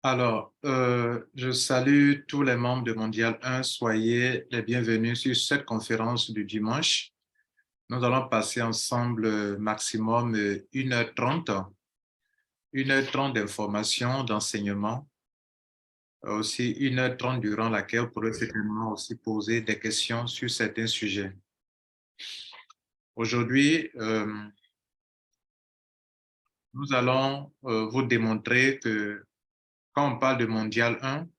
Alors, je salue tous les membres de Mondial 1. Soyez les bienvenus sur cette conférence du dimanche. Nous allons passer ensemble maximum 1h30, 1h30 d'information, d'enseignement, aussi 1h30 durant laquelle vous pourrez certainement aussi poser des questions sur certains sujets. Aujourd'hui, nous allons vous démontrer que quand on parle de Mondial 1,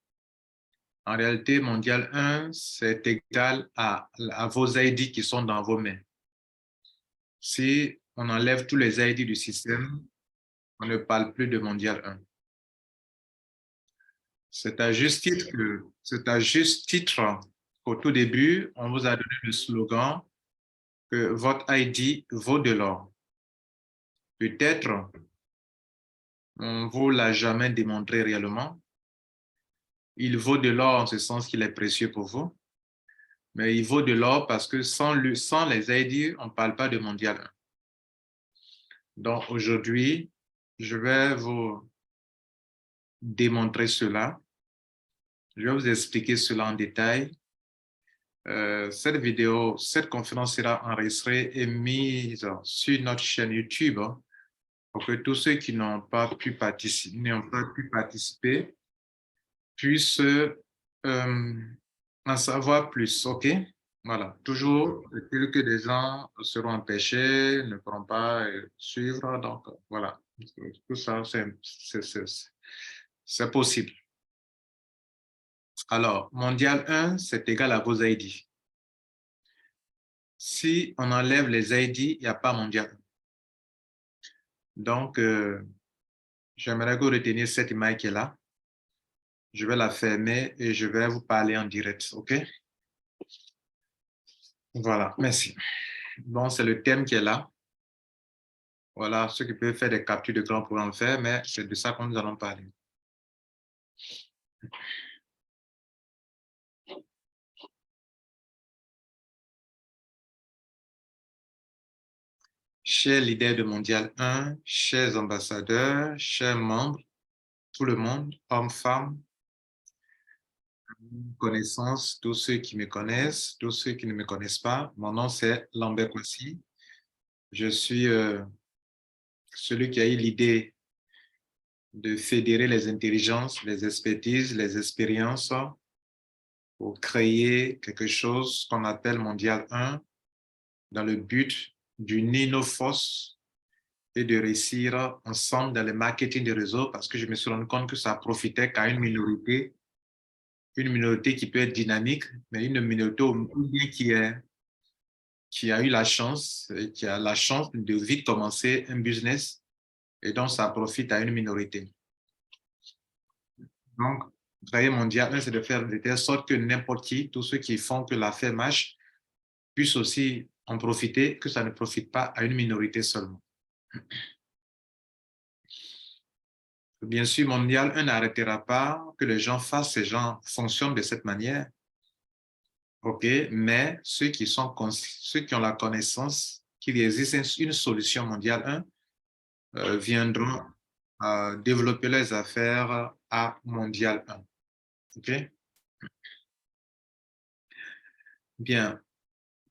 en réalité, Mondial 1, c'est égal à vos ID qui sont dans vos mains. Si on enlève tous les ID du système, on ne parle plus de Mondial 1. C'est à juste titre qu'au tout début, on vous a donné le slogan que votre ID vaut de l'or. Peut-être, on ne vous l'a jamais démontré réellement. Il vaut de l'or en ce sens qu'il est précieux pour vous, mais il vaut de l'or parce que sans les ID, on ne parle pas de Mondial 1. Donc aujourd'hui, je vais vous démontrer cela. Je vais vous expliquer cela en détail. Cette conférence sera enregistrée et mise sur notre chaîne YouTube pour que tous ceux qui n'ont pas pu participer puissent en savoir plus. OK? Voilà. Toujours, que des gens seront empêchés, ne pourront pas suivre. Donc, voilà. Tout ça, c'est possible. Alors, Mondial 1, c'est égal à vos ID. Si on enlève les ID, il n'y a pas Mondial 1. Donc, j'aimerais que vous reteniez cette image qui est là. Je vais la fermer et je vais vous parler en direct. OK? Voilà, merci. Bon, c'est le thème qui est là. Voilà, ceux qui peuvent faire des captures d'écran pourront le faire, mais c'est de ça que nous allons parler. Chers leaders de Mondial 1, chers ambassadeurs, chers membres, tout le monde, hommes, femmes, connaissances, tous ceux qui me connaissent, tous ceux qui ne me connaissent pas. Mon nom, c'est Lambert Kwasi. Je suis celui qui a eu l'idée de fédérer les intelligences, les expertises, les expériences pour créer quelque chose qu'on appelle Mondial 1 dans le but d'unir nos forces et de réussir ensemble dans le marketing des réseaux parce que je me suis rendu compte que ça profitait qu'à une minorité qui peut être dynamique, mais une minorité qui a eu la chance, qui a la chance de vite commencer un business et donc ça profite à une minorité. Donc, travailler mondial, c'est de faire de telle sorte que n'importe qui, tous ceux qui font que l'affaire marche, puissent aussi en profiter, que ça ne profite pas à une minorité seulement. Bien sûr, Mondial 1 n'arrêtera pas que les gens fassent, ces gens fonctionnent de cette manière. OK, mais ceux qui ont la connaissance qu'il existe une solution Mondial 1 viendront développer les affaires à Mondial 1. OK? Bien.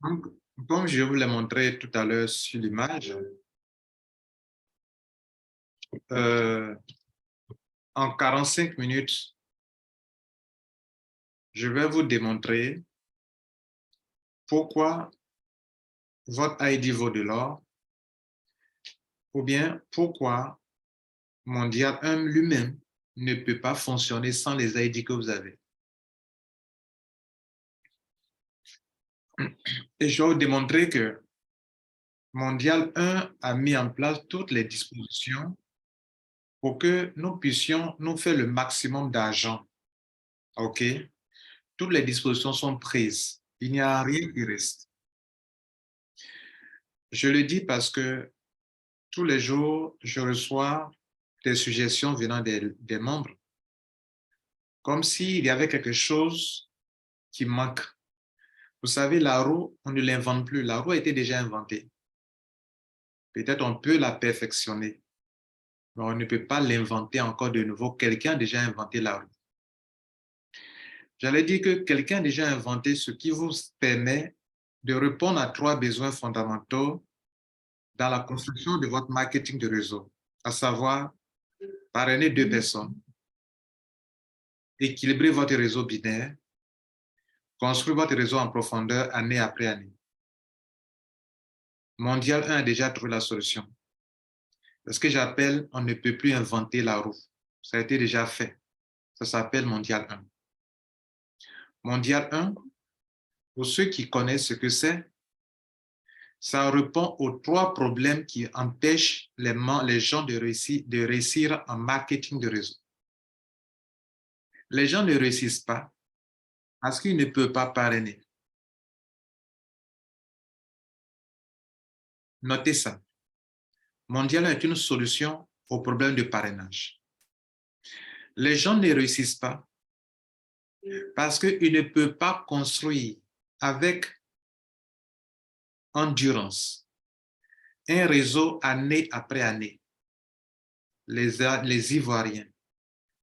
Donc, comme je vous l'ai montré tout à l'heure sur l'image, en 45 minutes, je vais vous démontrer pourquoi votre ID vaut de l'or ou bien pourquoi Mondial 1 lui-même ne peut pas fonctionner sans les ID que vous avez. Et je vais vous démontrer que Mondial 1 a mis en place toutes les dispositions pour que nous puissions nous faire le maximum d'argent. OK? Toutes les dispositions sont prises. Il n'y a rien qui reste. Je le dis parce que tous les jours, je reçois des suggestions venant des membres, comme s'il y avait quelque chose qui manque. Vous savez, la roue, on ne l'invente plus. La roue a été déjà inventée. Peut-être on peut la perfectionner. Mais on ne peut pas l'inventer encore de nouveau. Quelqu'un a déjà inventé la roue. J'allais dire que quelqu'un a déjà inventé ce qui vous permet de répondre à 3 besoins fondamentaux dans la construction de votre marketing de réseau, à savoir parrainer 2 personnes, équilibrer votre réseau binaire, construire votre réseau en profondeur année après année. Mondial 1 a déjà trouvé la solution. Ce que j'appelle, on ne peut plus inventer la roue. Ça a été déjà fait. Ça s'appelle Mondial 1. Mondial 1, pour ceux qui connaissent ce que c'est, ça répond aux 3 problèmes qui empêchent les gens de réussir en marketing de réseau. Les gens ne réussissent pas parce qu'ils ne peuvent pas parrainer. Notez ça. Mondial est une solution au problème de parrainage. Les gens ne réussissent pas parce qu'ils ne peuvent pas construire avec endurance un réseau année après année. Les Ivoiriens,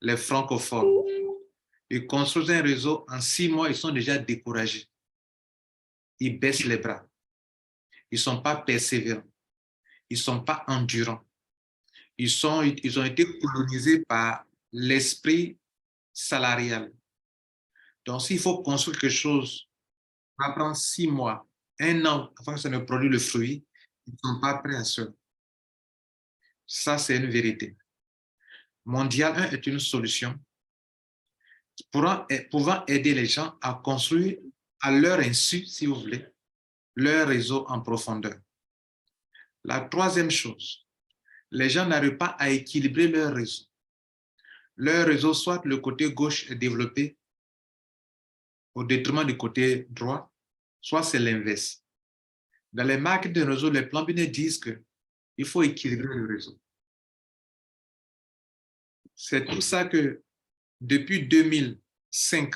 les francophones, ils construisent un réseau en 6 mois, ils sont déjà découragés. Ils baissent les bras. Ils ne sont pas persévérants. Ils ne sont pas endurants. Ils ont été colonisés par l'esprit salarial. Donc, s'il faut construire quelque chose, ça va prendre 6 mois, 1 an avant que ça ne produise le fruit, ils ne sont pas prêts à ça. Ça, c'est une vérité. Mondial 1 est une solution pouvant aider les gens à construire à leur insu, si vous voulez, leur réseau en profondeur. La 3e chose, les gens n'arrivent pas à équilibrer leur réseau. Leur réseau, soit le côté gauche est développé au détriment du côté droit, soit c'est l'inverse. Dans les marques de réseau, les plans binaires disent qu'il faut équilibrer le réseau. C'est pour ça que depuis 2005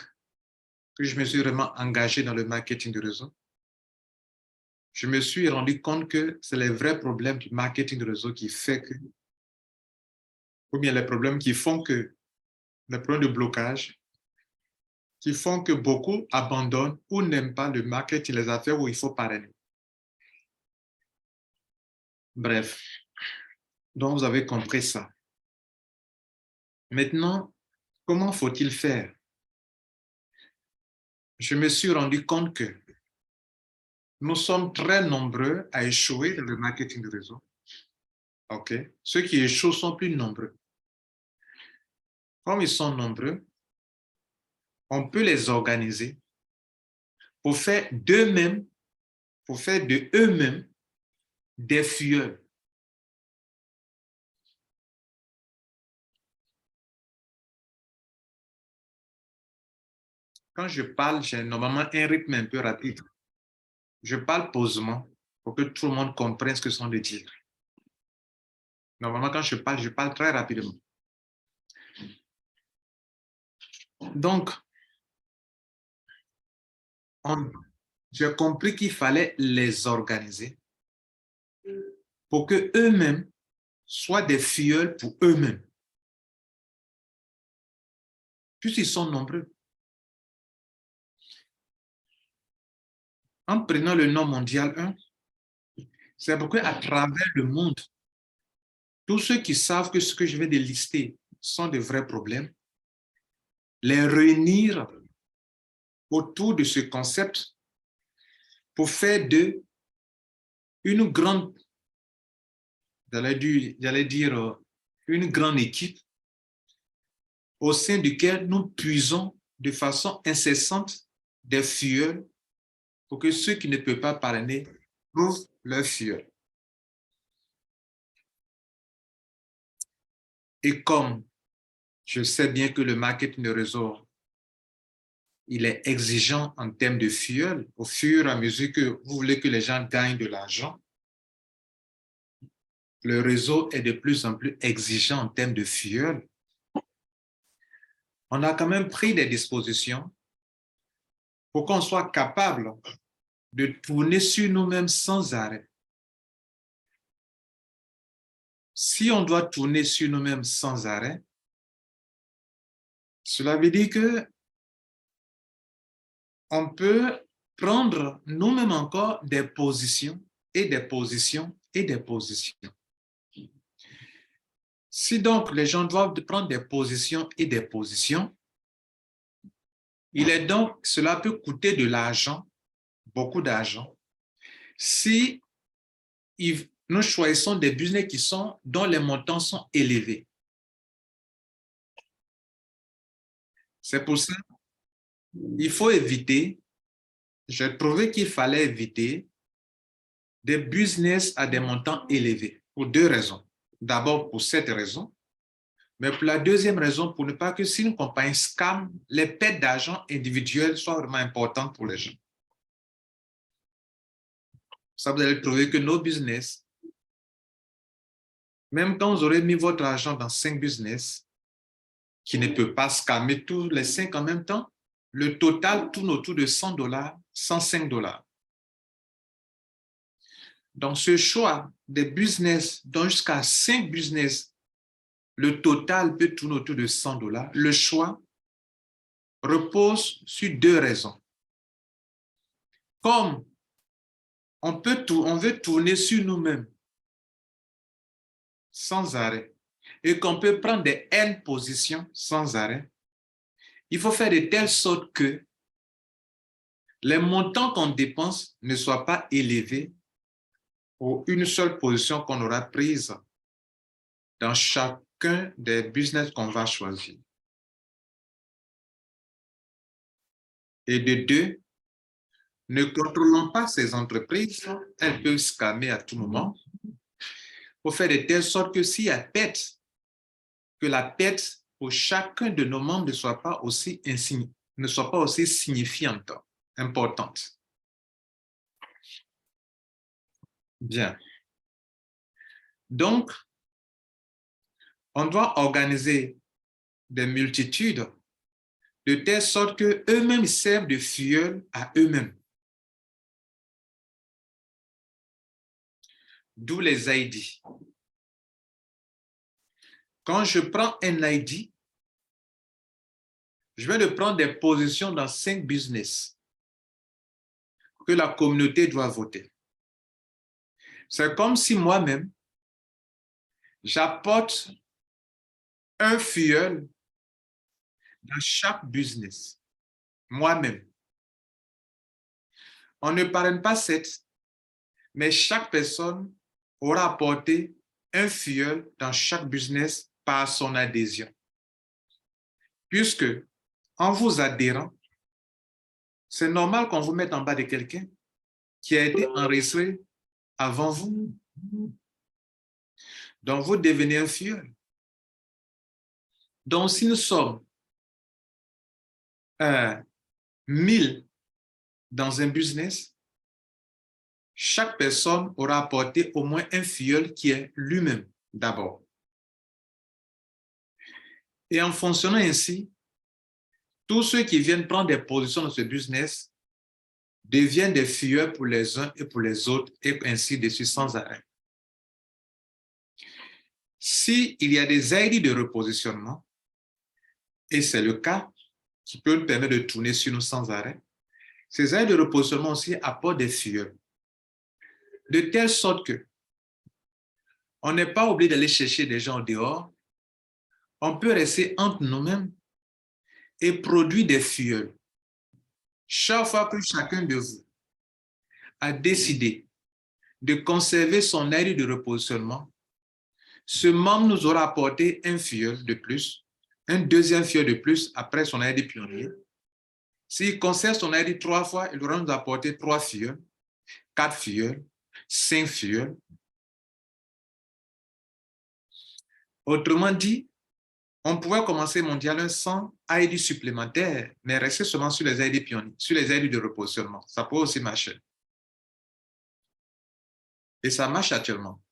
que je me suis vraiment engagé dans le marketing de réseau, je me suis rendu compte que c'est les vrais problèmes du marketing de réseau qui fait que, ou bien les problèmes qui font que, les problèmes de blocage, qui font que beaucoup abandonnent ou n'aiment pas le marketing, les affaires où il faut parrainer. Bref, donc vous avez compris ça. Maintenant, comment faut-il faire? Je me suis rendu compte que nous sommes très nombreux à échouer dans le marketing de réseau. OK? Ceux qui échouent sont plus nombreux. Comme ils sont nombreux, on peut les organiser pour faire d'eux-mêmes, pour faire de eux-mêmes des filleuls. Quand je parle, j'ai normalement un rythme un peu rapide. Je parle posément pour que tout le monde comprenne ce que sont de dire. Normalement, quand je parle très rapidement. Donc, j'ai compris qu'il fallait les organiser pour que eux-mêmes soient des filleuls pour eux-mêmes. Puisqu'ils sont nombreux. En prenant le nom mondial 1, c'est pourquoi à travers le monde, tous ceux qui savent que ce que je vais de lister sont de vrais problèmes, les réunir autour de ce concept pour faire d'eux une grande, j'allais dire, une grande équipe au sein duquel nous puisons de façon incessante des filleuls pour que ceux qui ne peuvent pas parrainer trouvent leurs filleuls. Et comme je sais bien que le marketing de réseau, il est exigeant en termes de filleuls, au fur et à mesure que vous voulez que les gens gagnent de l'argent, le réseau est de plus en plus exigeant en termes de filleuls. On a quand même pris des dispositions pour qu'on soit capable de tourner sur nous-mêmes sans arrêt. Si on doit tourner sur nous-mêmes sans arrêt, cela veut dire que on peut prendre nous-mêmes encore des positions et des positions et des positions. Si donc les gens doivent prendre des positions et des positions, cela peut coûter de l'argent, beaucoup d'argent, si nous choisissons des business dont les montants sont élevés. C'est pour ça qu'il faut éviter, j'ai trouvé qu'il fallait éviter des business à des montants élevés pour deux raisons. D'abord pour cette raison, mais pour la deuxième raison, pour ne pas que si une compagnie scam, les pertes d'argent individuelles soient vraiment importantes pour les gens. Ça, vous allez trouver que nos business, même quand vous aurez mis votre argent dans 5 business, qui ne peut pas scammer tous les 5 en même temps, le total tourne autour de $100, $105. Donc, ce choix des business, dont jusqu'à 5 business, le total peut tourner autour de $100. Le choix repose sur deux raisons. Comme on veut tourner sur nous-mêmes sans arrêt et qu'on peut prendre des N positions sans arrêt, il faut faire de telle sorte que les montants qu'on dépense ne soient pas élevés pour une seule position qu'on aura prise dans chacun des business qu'on va choisir. Et de deux, ne contrôlons pas ces entreprises, elles peuvent scammer à tout moment. Il faut faire de telle sorte que s'il y a perte, que la perte pour chacun de nos membres ne soit pas aussi signifiante, importante. Bien. Donc, on doit organiser des multitudes de telle sorte qu'eux-mêmes servent de fuel à eux-mêmes. D'où les ID. Quand je prends un ID, je vais de prendre des positions dans 5 business que la communauté doit voter. C'est comme si moi-même, j'apporte un fuel dans chaque business, moi-même. On ne parraine pas 7, mais chaque personne aura apporté un fuel dans chaque business par son adhésion. Puisque, en vous adhérant, c'est normal qu'on vous mette en bas de quelqu'un qui a été enregistré avant vous. Donc, vous devenez un fuel. Donc, si nous sommes 1000 dans un business, chaque personne aura apporté au moins un fuel qui est lui-même d'abord. Et en fonctionnant ainsi, tous ceux qui viennent prendre des positions dans ce business deviennent des fuels pour les uns et pour les autres, et ainsi de suite sans arrêt. S'il y a des ID de repositionnement, et c'est le cas, qui peut nous permettre de tourner sur nous sans arrêt, ces ID de repositionnement aussi apportent des fuels. De telle sorte que on n'est pas obligé d'aller chercher des gens dehors, on peut rester entre nous-mêmes et produire des fuels. Chaque fois que chacun de vous a décidé de conserver son ID de repositionnement, ce membre nous aura apporté un fuel de plus, un deuxième fuel de plus après son ID pionnier. S'il conserve son ID 3 fois, il aura nous apporter 3 fuels, 4 fuels, 5 fuels. Autrement dit, on pouvait commencer mondial sans ID supplémentaire, mais rester seulement sur les ID pionniers, sur les ID de repositionnement. Ça peut aussi marcher. Et ça marche actuellement.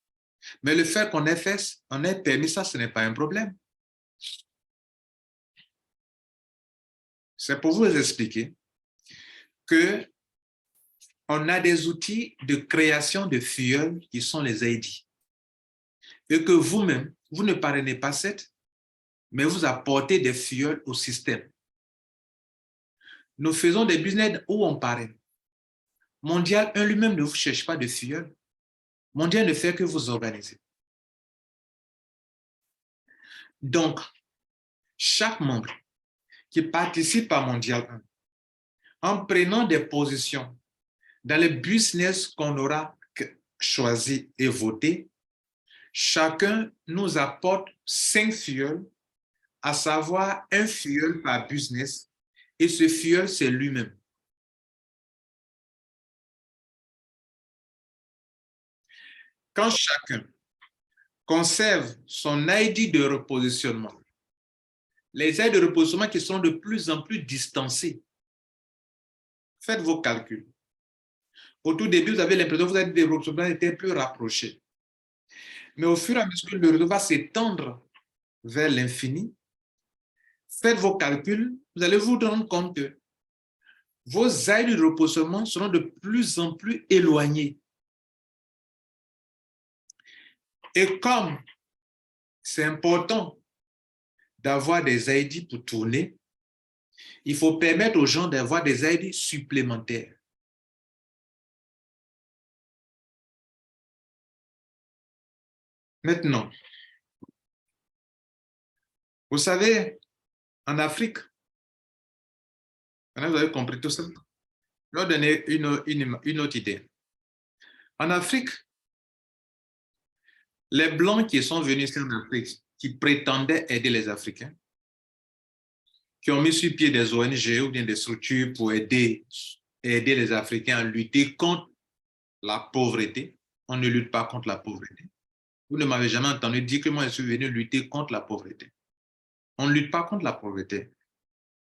Mais le fait qu'on ait permis ça, ce n'est pas un problème. C'est pour vous expliquer que on a des outils de création de fuel qui sont les ID. et que vous-même, vous ne parrainez pas 7, mais vous apportez des filleuls au système. Nous faisons des business où on parraine. Mondial 1 lui-même ne vous cherche pas de filleuls. Mondial ne fait que vous organiser. Donc, chaque membre qui participe à Mondial 1, en prenant des positions dans les business qu'on aura choisi et voté, chacun nous apporte 5 filleuls, à savoir un filleul par business, et ce filleul, c'est lui-même. Quand chacun conserve son ID de repositionnement, les aides de repositionnement qui sont de plus en plus distancées, faites vos calculs. Au tout début, vous avez l'impression que vos aides de repositionnement étaient plus rapprochées. Mais au fur et à mesure que le réseau va s'étendre vers l'infini, faites vos calculs, vous allez vous rendre compte que vos aides de repositionnement seront de plus en plus éloignées. Et comme c'est important d'avoir des ID pour tourner, il faut permettre aux gens d'avoir des ID supplémentaires. Maintenant, vous savez, en Afrique, maintenant vous avez compris tout ça, je vais vous donner une autre idée. En Afrique, les Blancs qui sont venus ici en Afrique, qui prétendaient aider les Africains, qui ont mis sur pied des ONG ou bien des structures pour aider les Africains à lutter contre la pauvreté. On ne lutte pas contre la pauvreté. Vous ne m'avez jamais entendu dire que moi, je suis venu lutter contre la pauvreté. On ne lutte pas contre la pauvreté.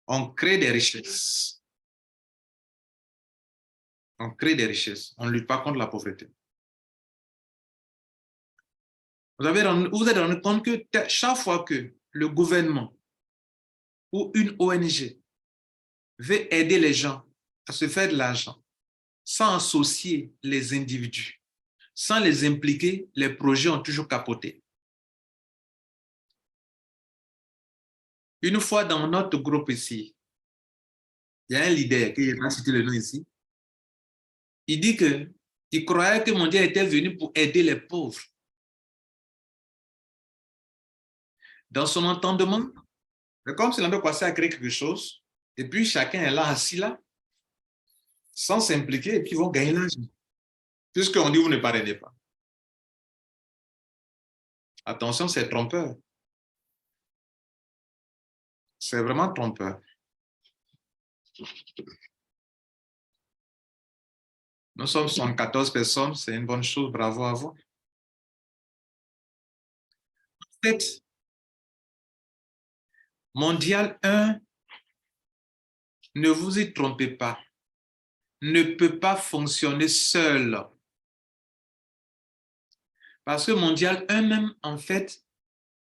On crée des richesses. On crée des richesses. On ne lutte pas contre la pauvreté. Vous vous êtes rendu compte que chaque fois que le gouvernement ou une ONG veut aider les gens à se faire de l'argent sans associer les individus, sans les impliquer, les projets ont toujours capoté. Une fois dans notre groupe ici, il y a un leader, qui n'a pas cité le nom ici, il dit qu'il croyait que Mondial était venu pour aider les pauvres. Dans son entendement, comme c'est l'endroit passé à créer quelque chose, et puis chacun est là, assis là, sans s'impliquer, et puis ils vont gagner l'argent. Puisqu'on dit vous ne parrainez pas. Attention, c'est trompeur. C'est vraiment trompeur. Nous sommes 74 personnes, c'est une bonne chose, bravo à vous. En fait, Mondial 1, ne vous y trompez pas, ne peut pas fonctionner seul. Parce que Mondial 1 même, en fait,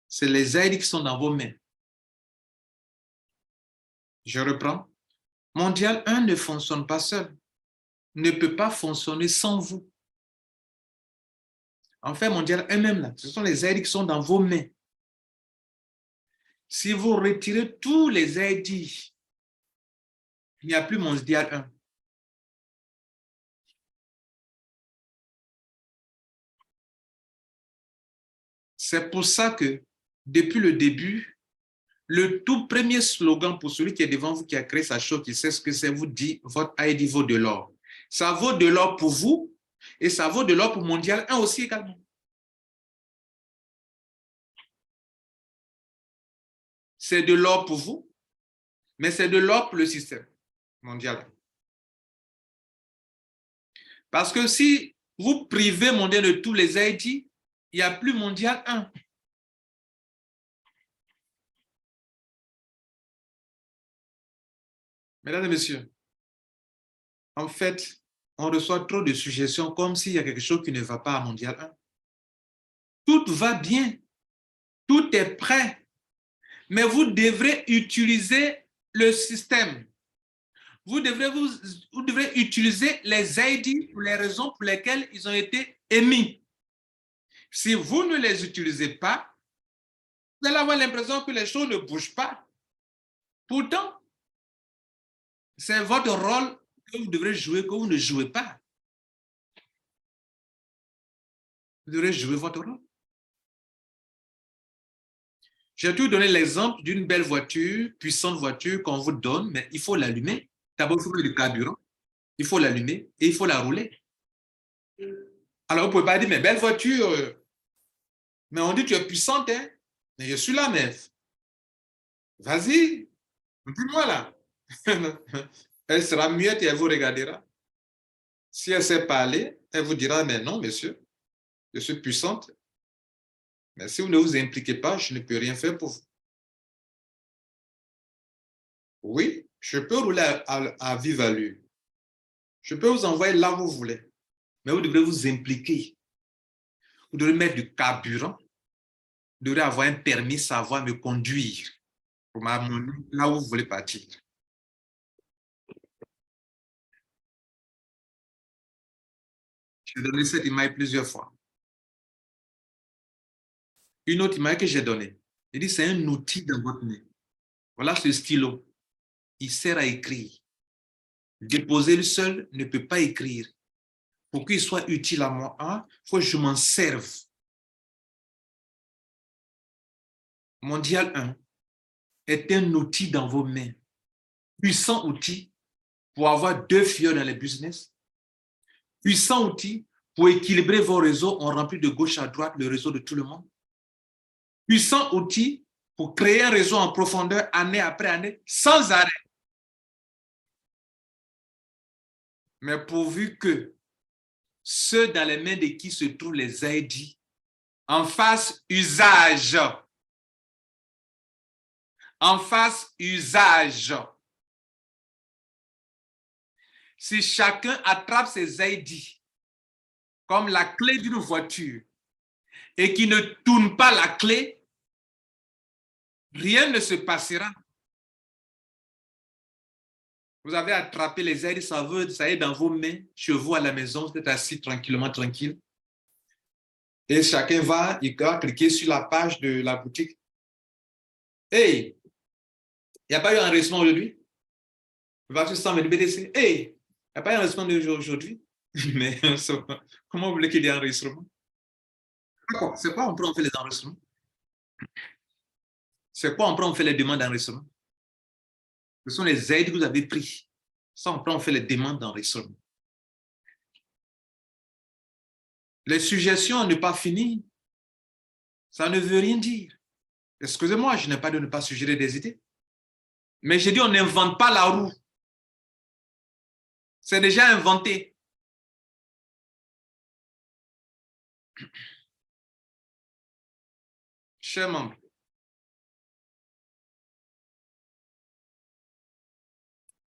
c'est les aides qui sont dans vos mains. Je reprends. Mondial 1 ne fonctionne pas seul, ne peut pas fonctionner sans vous. En fait, Mondial 1 même, là, ce sont les aides qui sont dans vos mains. Si vous retirez tous les aides, il n'y a plus Mondial 1. C'est pour ça que, depuis le début, le tout premier slogan pour celui qui est devant vous, qui a créé sa chose, qui sait ce que c'est, vous dit, votre ID vaut de l'or. Ça vaut de l'or pour vous et ça vaut de l'or pour Mondial 1 aussi également. C'est de l'or pour vous, mais c'est de l'or pour le système mondial. Parce que si vous privez Mondial de tous les ID, il n'y a plus Mondial 1. Mesdames et messieurs, en fait, on reçoit trop de suggestions comme s'il y a quelque chose qui ne va pas à Mondial 1. Tout va bien, tout est prêt, mais vous devrez utiliser le système. Vous devrez utiliser les ID pour les raisons pour lesquelles ils ont été émis. Si vous ne les utilisez pas, vous allez avoir l'impression que les choses ne bougent pas. Pourtant, c'est votre rôle que vous devrez jouer, que vous ne jouez pas. Vous devrez jouer votre rôle. J'ai toujours donné l'exemple d'une belle voiture, puissante voiture qu'on vous donne, mais il faut l'allumer. D'abord, il faut mettre du carburant, il faut l'allumer et il faut la rouler. Alors, vous ne pouvez pas dire, mais belle voiture, mais on dit tu es puissante, hein? Mais je suis là, mais vas-y, dis-moi là. Elle sera muette et elle vous regardera. Si elle sait parler, elle vous dira, mais non, monsieur, je suis puissante. Mais si vous ne vous impliquez pas, je ne peux rien faire pour vous. Oui, je peux rouler à vive allure. Je peux vous envoyer là où vous voulez. Mais vous devrez vous impliquer. Vous devrez mettre du carburant. Vous devrez avoir un permis, savoir me conduire pour m'amener là où vous voulez partir. J'ai donné cette image plusieurs fois. Une autre image que j'ai donnée, j'ai dit c'est un outil dans votre main. Voilà ce stylo. Il sert à écrire. Déposer le seul ne peut pas écrire. Pour qu'il soit utile à moi, il faut que je m'en serve. Mondial 1 est un outil dans vos mains. Puissant outil pour avoir 2 fioles dans les business. Puissant outil pour équilibrer vos réseaux. On remplit de gauche à droite le réseau de tout le monde. Puissant outil pour créer un réseau en profondeur année après année, sans arrêt. Mais pourvu que ceux dans les mains de qui se trouvent les ID en fassent usage. En fassent usage. Si chacun attrape ses ID comme la clé d'une voiture et qui ne tourne pas la clé, rien ne se passera. Vous avez attrapé les aides, ça est dans vos mains, chez vous à la maison, vous êtes assis tranquillement, tranquille. Et chacun il va cliquer sur la page de la boutique. Hey, il n'y a pas eu enregistrement aujourd'hui? Il va sur 120 BTC. Hey, il n'y a pas eu enregistrement aujourd'hui? Mais comment vous voulez qu'il y ait enregistrement? C'est quoi on prend, on fait les enregistrements? C'est quoi on prend, on fait les demandes d'enregistrement? Ce sont les aides que vous avez prises. Ça, on prend, on fait les demandes d'enregistrement. Les suggestions à ne pas finir, ça ne veut rien dire. Excusez-moi, je n'ai pas de ne pas suggérer des idées. Mais j'ai dit, on n'invente pas la roue. C'est déjà inventé. Chers membres,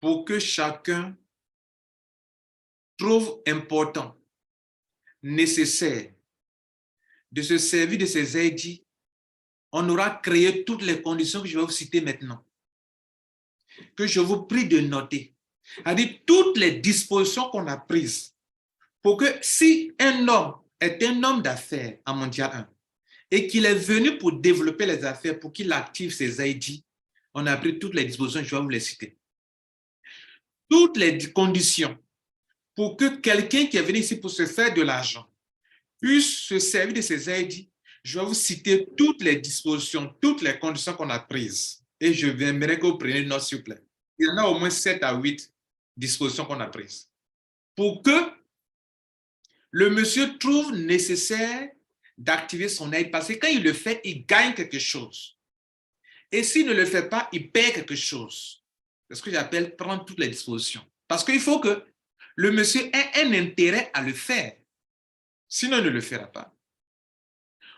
pour que chacun trouve important, nécessaire de se servir de ces aides, on aura créé toutes les conditions que je vais vous citer maintenant, que je vous prie de noter. C'est-à-dire toutes les dispositions qu'on a prises pour que si un homme est un homme d'affaires en Mondial 1 et qu'il est venu pour développer les affaires, pour qu'il active ses ID, on a pris toutes les dispositions, je vais vous les citer. Toutes les conditions pour que quelqu'un qui est venu ici pour se faire de l'argent puisse se servir de ses ID, je vais vous citer toutes les dispositions, toutes les conditions qu'on a prises. Et je aimerais que vous preniez note, s'il vous plaît. Il y en a au moins 7 à 8 dispositions qu'on a prises. Pour que le monsieur trouve nécessaire d'activer son aide, parce que quand il le fait, il gagne quelque chose. Et s'il ne le fait pas, il perd quelque chose. C'est ce que j'appelle prendre toutes les dispositions. Parce qu'il faut que le monsieur ait un intérêt à le faire. Sinon, il ne le fera pas.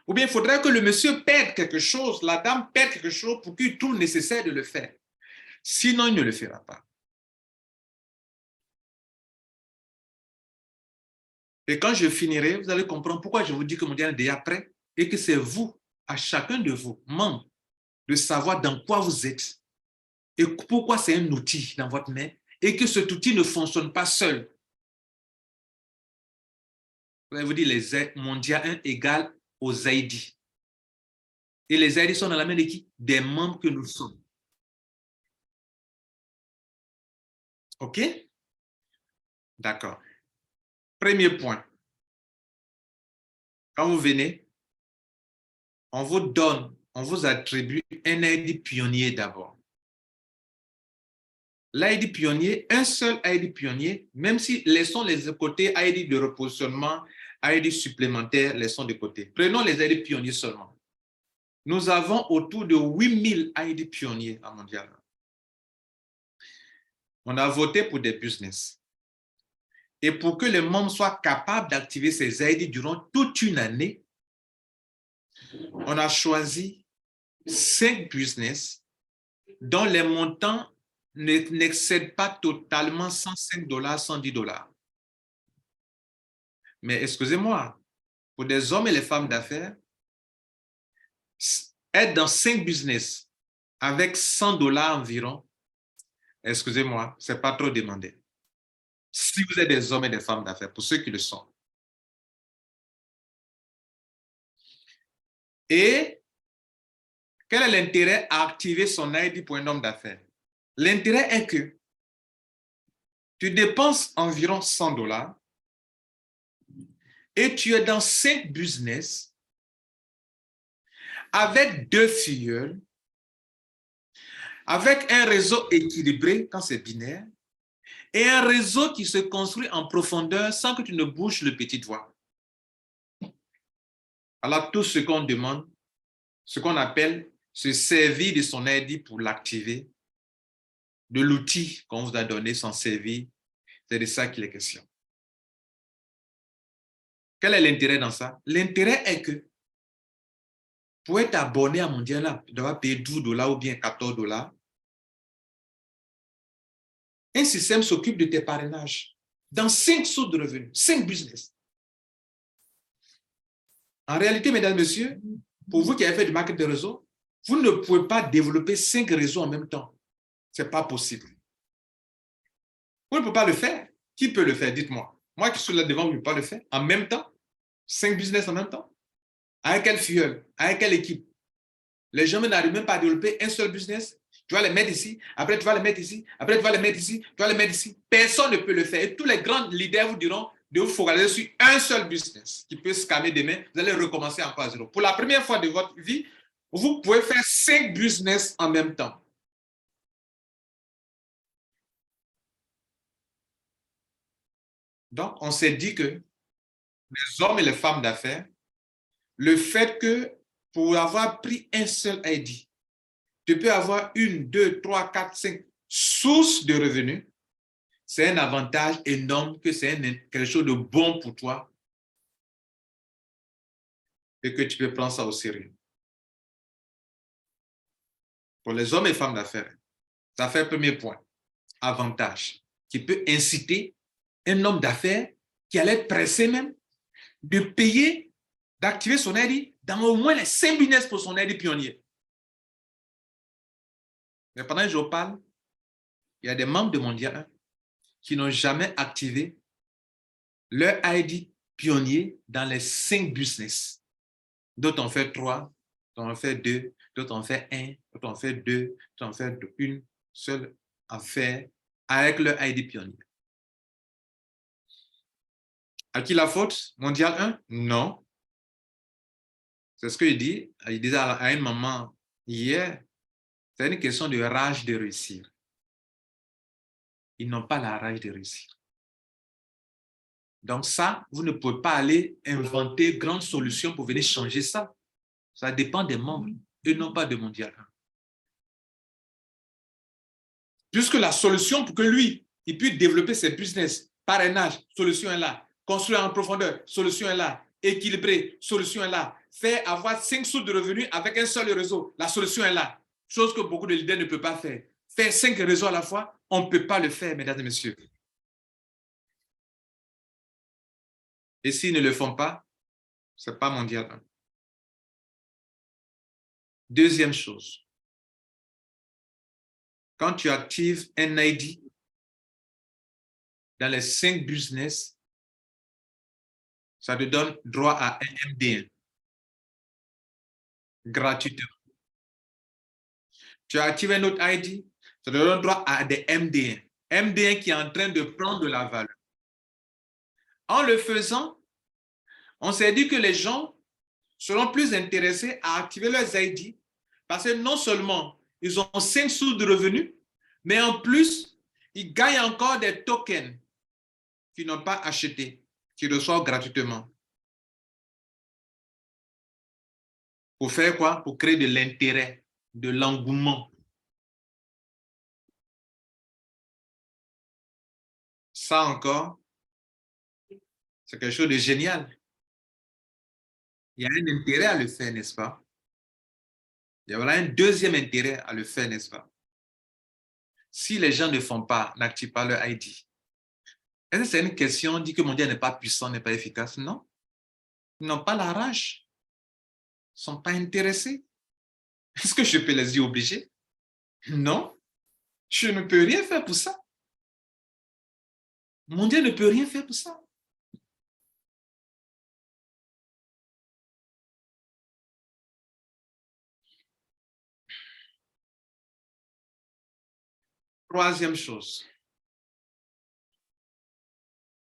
Ou bien il faudrait que le monsieur perde quelque chose, la dame perde quelque chose pour qu'il trouve nécessaire de le faire. Sinon, il ne le fera pas. Et quand je finirai, vous allez comprendre pourquoi je vous dis que mon diable est déjà prêt et que c'est vous, à chacun de vous, membres, de savoir dans quoi vous êtes et pourquoi c'est un outil dans votre main et que cet outil ne fonctionne pas seul. Vous allez vous dire les aides mondiales 1 égale aux ID. Et les ID sont dans la main de qui? Des membres que nous sommes. OK? D'accord. Premier point. Quand vous venez, on vous donne, on vous attribue un ID pionnier d'abord. L'ID pionnier, un seul ID pionnier, même si laissons les côtés ID de repositionnement, ID supplémentaire, laissons de côté. Prenons les ID pionniers seulement. Nous avons autour de 8000 ID pionniers à Mondial. On a voté pour des business. Et pour que les membres soient capables d'activer ces ID durant toute une année, on a choisi 5 business dont les montants n'excèdent pas totalement $105, $110. Mais excusez-moi, pour des hommes et les femmes d'affaires, être dans 5 business avec $100 environ, excusez-moi, ce n'est pas trop demandé. Si vous êtes des hommes et des femmes d'affaires, pour ceux qui le sont. Et quel est l'intérêt à activer son ID pour un homme d'affaires? L'intérêt est que tu dépenses environ $100 et tu es dans 5 business avec 2 filleuls, avec un réseau équilibré quand c'est binaire et un réseau qui se construit en profondeur sans que tu ne bouges le petit doigt. Alors tout ce qu'on demande, ce qu'on appelle se servir de son ID pour l'activer, de l'outil qu'on vous a donné, s'en servir, c'est de ça qu'il est question. Quel est l'intérêt dans ça? L'intérêt est que pour être abonné à Mondial, tu dois payer $12 ou bien $14. Un système s'occupe de tes parrainages dans 5 sources de revenus, 5 business. En réalité, mesdames, messieurs, pour vous qui avez fait du marketing de réseau, vous ne pouvez pas développer 5 réseaux en même temps. Ce n'est pas possible. Vous ne pouvez pas le faire. Qui peut le faire? Dites-moi. Moi qui suis là devant, je ne peux pas le faire. En même temps? 5 business en même temps? Avec quel filleul? Avec quelle équipe? Les gens n'arrivent même pas à développer un seul business. Tu vas les mettre ici, après tu vas les mettre ici, après tu vas les mettre ici, tu vas les mettre ici. Personne ne peut le faire. Et tous les grands leaders vous diront de vous focaliser sur un seul business qui peut se calmer demain. Vous allez recommencer encore à zéro. Pour la première fois de votre vie, vous pouvez faire 5 business en même temps. Donc, on s'est dit que les hommes et les femmes d'affaires, le fait que pour avoir pris un seul ID, tu peux avoir 1, 2, 3, 4, 5 sources de revenus, c'est un avantage énorme, que c'est quelque chose de bon pour toi et que tu peux prendre ça au sérieux. Pour les hommes et femmes d'affaires, ça fait un premier point, avantage, qui peut inciter un homme d'affaires qui allait être pressé même de payer, d'activer son ID dans au moins les 5 business pour son ID pionnier. Mais pendant que je parle, il y a des membres de Mondial 1 qui n'ont jamais activé leur ID pionnier dans les 5 business. D'autres ont fait 3, d'autres ont fait 2, d'autres ont fait 1, d'autres ont fait 2, d'autres ont fait une seule affaire avec leur ID pionnier. À qui la faute? Mondial 1? Non. C'est ce qu'il dit. Il disait à un moment hier, c'est une question de rage de réussir. Ils n'ont pas la rage de réussir. Donc ça, vous ne pouvez pas aller inventer grande solution pour venir changer ça. Ça dépend des membres et non pas de Mondial 1. Puisque la solution pour que lui, il puisse développer ses business, parrainage, solution est là. Construire en profondeur, solution est là. Équilibrer, solution est là. Faire avoir 5 sources de revenus avec un seul réseau, la solution est là. Chose que beaucoup de leaders ne peuvent pas faire. Faire 5 réseaux à la fois, on ne peut pas le faire, mesdames et messieurs. Et s'ils ne le font pas, ce n'est pas Mondial 1. Deuxième chose, quand tu actives un ID dans les 5 business, ça te donne droit à un MD1. gratuitement. Tu actives un autre ID, ça te donne droit à des MD1. MD1 qui est en train de prendre de la valeur. En le faisant, on s'est dit que les gens seront plus intéressés à activer leurs ID parce que non seulement ils ont 5 sous de revenus, mais en plus, ils gagnent encore des tokens qu'ils n'ont pas achetés, qu'ils reçoivent gratuitement. Pour faire quoi? Pour créer de l'intérêt, de l'engouement. Ça encore, c'est quelque chose de génial. Il y a un intérêt à le faire, n'est-ce pas? Il y aura un deuxième intérêt à le faire, n'est-ce pas? Si les gens ne font pas, n'activent pas leur ID, est-ce que c'est une question, on dit que mon Dieu n'est pas puissant, n'est pas efficace? Non. Ils n'ont pas la rage. Ils ne sont pas intéressés. Est-ce que je peux les y obliger? Non. Je ne peux rien faire pour ça. Mon Dieu ne peut rien faire pour ça. Troisième chose.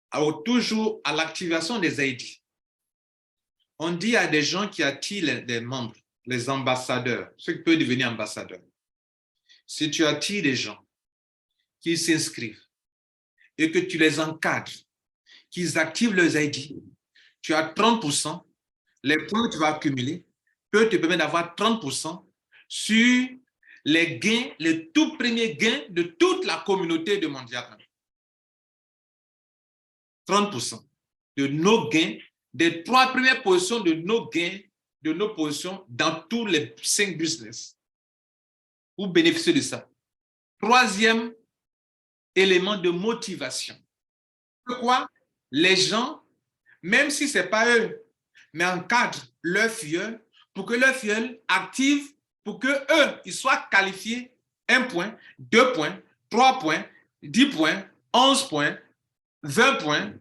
Alors, toujours à l'activation des ID. On dit à des gens qui attirent les membres, les ambassadeurs, ceux qui peuvent devenir ambassadeurs. Si tu attires des gens qui s'inscrivent et que tu les encadres, qu'ils activent leurs ID, tu as 30%, les points que tu vas accumuler peuvent te permettre d'avoir 30% sur les gains, les tout premiers gains de toute la communauté de Mondial 30% de nos gains, des 3 premières positions de nos gains, de nos positions dans tous les 5 business. Vous bénéficiez de ça. Troisième élément de motivation. Pourquoi les gens, même si ce n'est pas eux, mais encadrent leur filleul pour que leur filleul active, pour qu'eux, ils soient qualifiés 1 point, 2 points, 3 points, 10 points, 11 points, 20 points,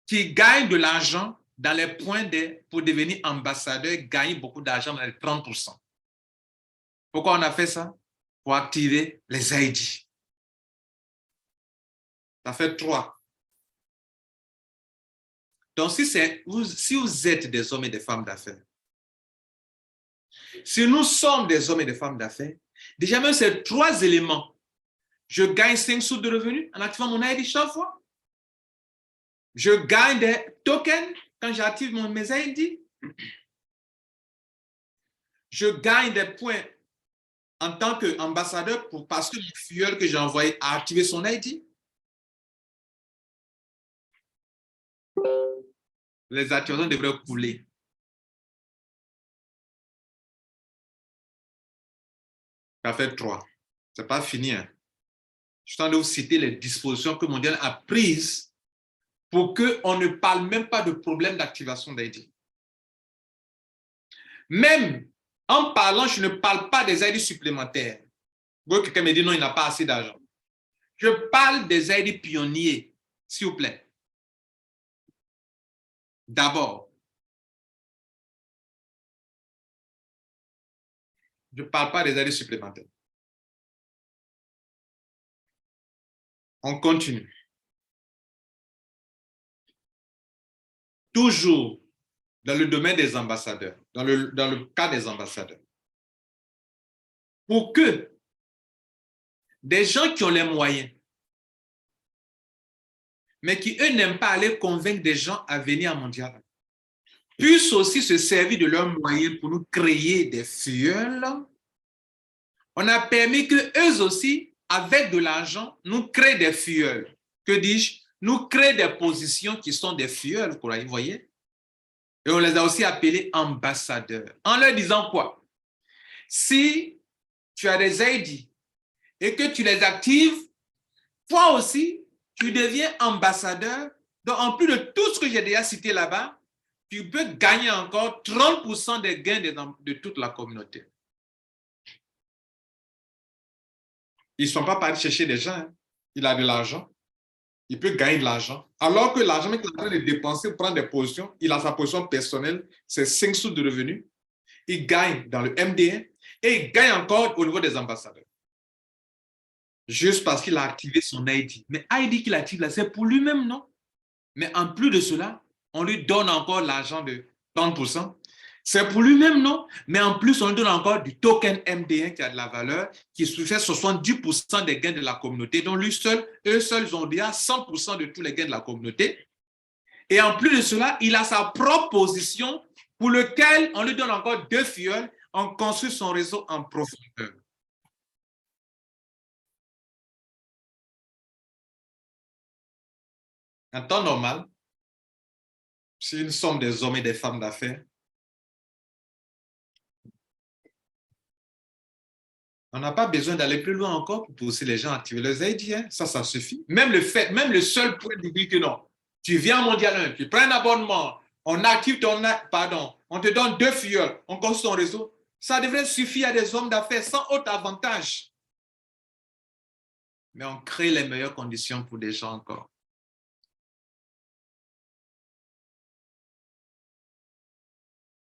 qui gagnent de l'argent dans les points pour devenir ambassadeur, gagnent beaucoup d'argent dans les 30%. Pourquoi on a fait ça? Pour activer les ID. Ça fait 3. Donc, si vous êtes des hommes et des femmes d'affaires, si nous sommes des hommes et des femmes d'affaires, déjà même ces 3 éléments, je gagne 5 sous de revenus en activant mon ID chaque fois. Je gagne des tokens quand j'active mes ID. Je gagne des points en tant qu'ambassadeur parce que mon filleul que j'ai envoyé a activé son ID. Les activations devraient couler. Ça fait 3. Ce n'est pas fini. Hein. Je suis en train de vous citer les dispositions que Mondial a prises pour qu'on ne parle même pas de problème d'activation d'ID. Même en parlant, je ne parle pas des ID supplémentaires. Quelqu'un me dit non, il n'a pas assez d'argent. Je parle des ID pionniers, s'il vous plaît. D'abord, je ne parle pas des ID supplémentaires. On continue. Toujours dans le domaine des ambassadeurs, dans le cas des ambassadeurs. Pour que des gens qui ont les moyens, mais qui, eux, n'aiment pas aller convaincre des gens à venir à Mondial, puissent aussi se servir de leurs moyens pour nous créer des filleuls, on a permis qu'eux aussi, avec de l'argent, nous créent des filleuls. Que dis-je? Nous créent des positions qui sont des filleuls, vous voyez? Et on les a aussi appelés ambassadeurs. En leur disant quoi? Si tu as des ID et que tu les actives, toi aussi, tu deviens ambassadeur. Donc, en plus de tout ce que j'ai déjà cité là-bas, tu peux gagner encore 30% des gains de toute la communauté. Ils ne sont pas partis chercher des gens. Hein. Il a de l'argent. Il peut gagner de l'argent. Alors que l'argent qu'il est en train de dépenser pour prendre des positions, il a sa position personnelle, c'est 5 sous de revenus. il gagne dans le MD1 et il gagne encore au niveau des ambassadeurs. Juste parce qu'il a activé son ID. Mais ID qu'il active là, c'est pour lui-même, non? Mais en plus de cela, on lui donne encore l'argent de 30%. C'est pour lui-même, non? Mais en plus, on lui donne encore du token MD1 qui a de la valeur, qui fait 70% des gains de la communauté. Donc, eux seuls, ils ont déjà 100% de tous les gains de la communauté. Et en plus de cela, il a sa propre position pour lequel on lui donne encore 2 fioles. On construit son réseau en profondeur. En temps normal, si nous sommes des hommes et des femmes d'affaires, on n'a pas besoin d'aller plus loin encore pour pousser les gens à activer leurs ID. Hein. Ça suffit. Même le seul point de dire que non, tu viens à Mondial 1, tu prends un abonnement, on active on te donne 2 fioles, on construit ton réseau. Ça devrait suffire à des hommes d'affaires sans autre avantage. Mais on crée les meilleures conditions pour des gens encore.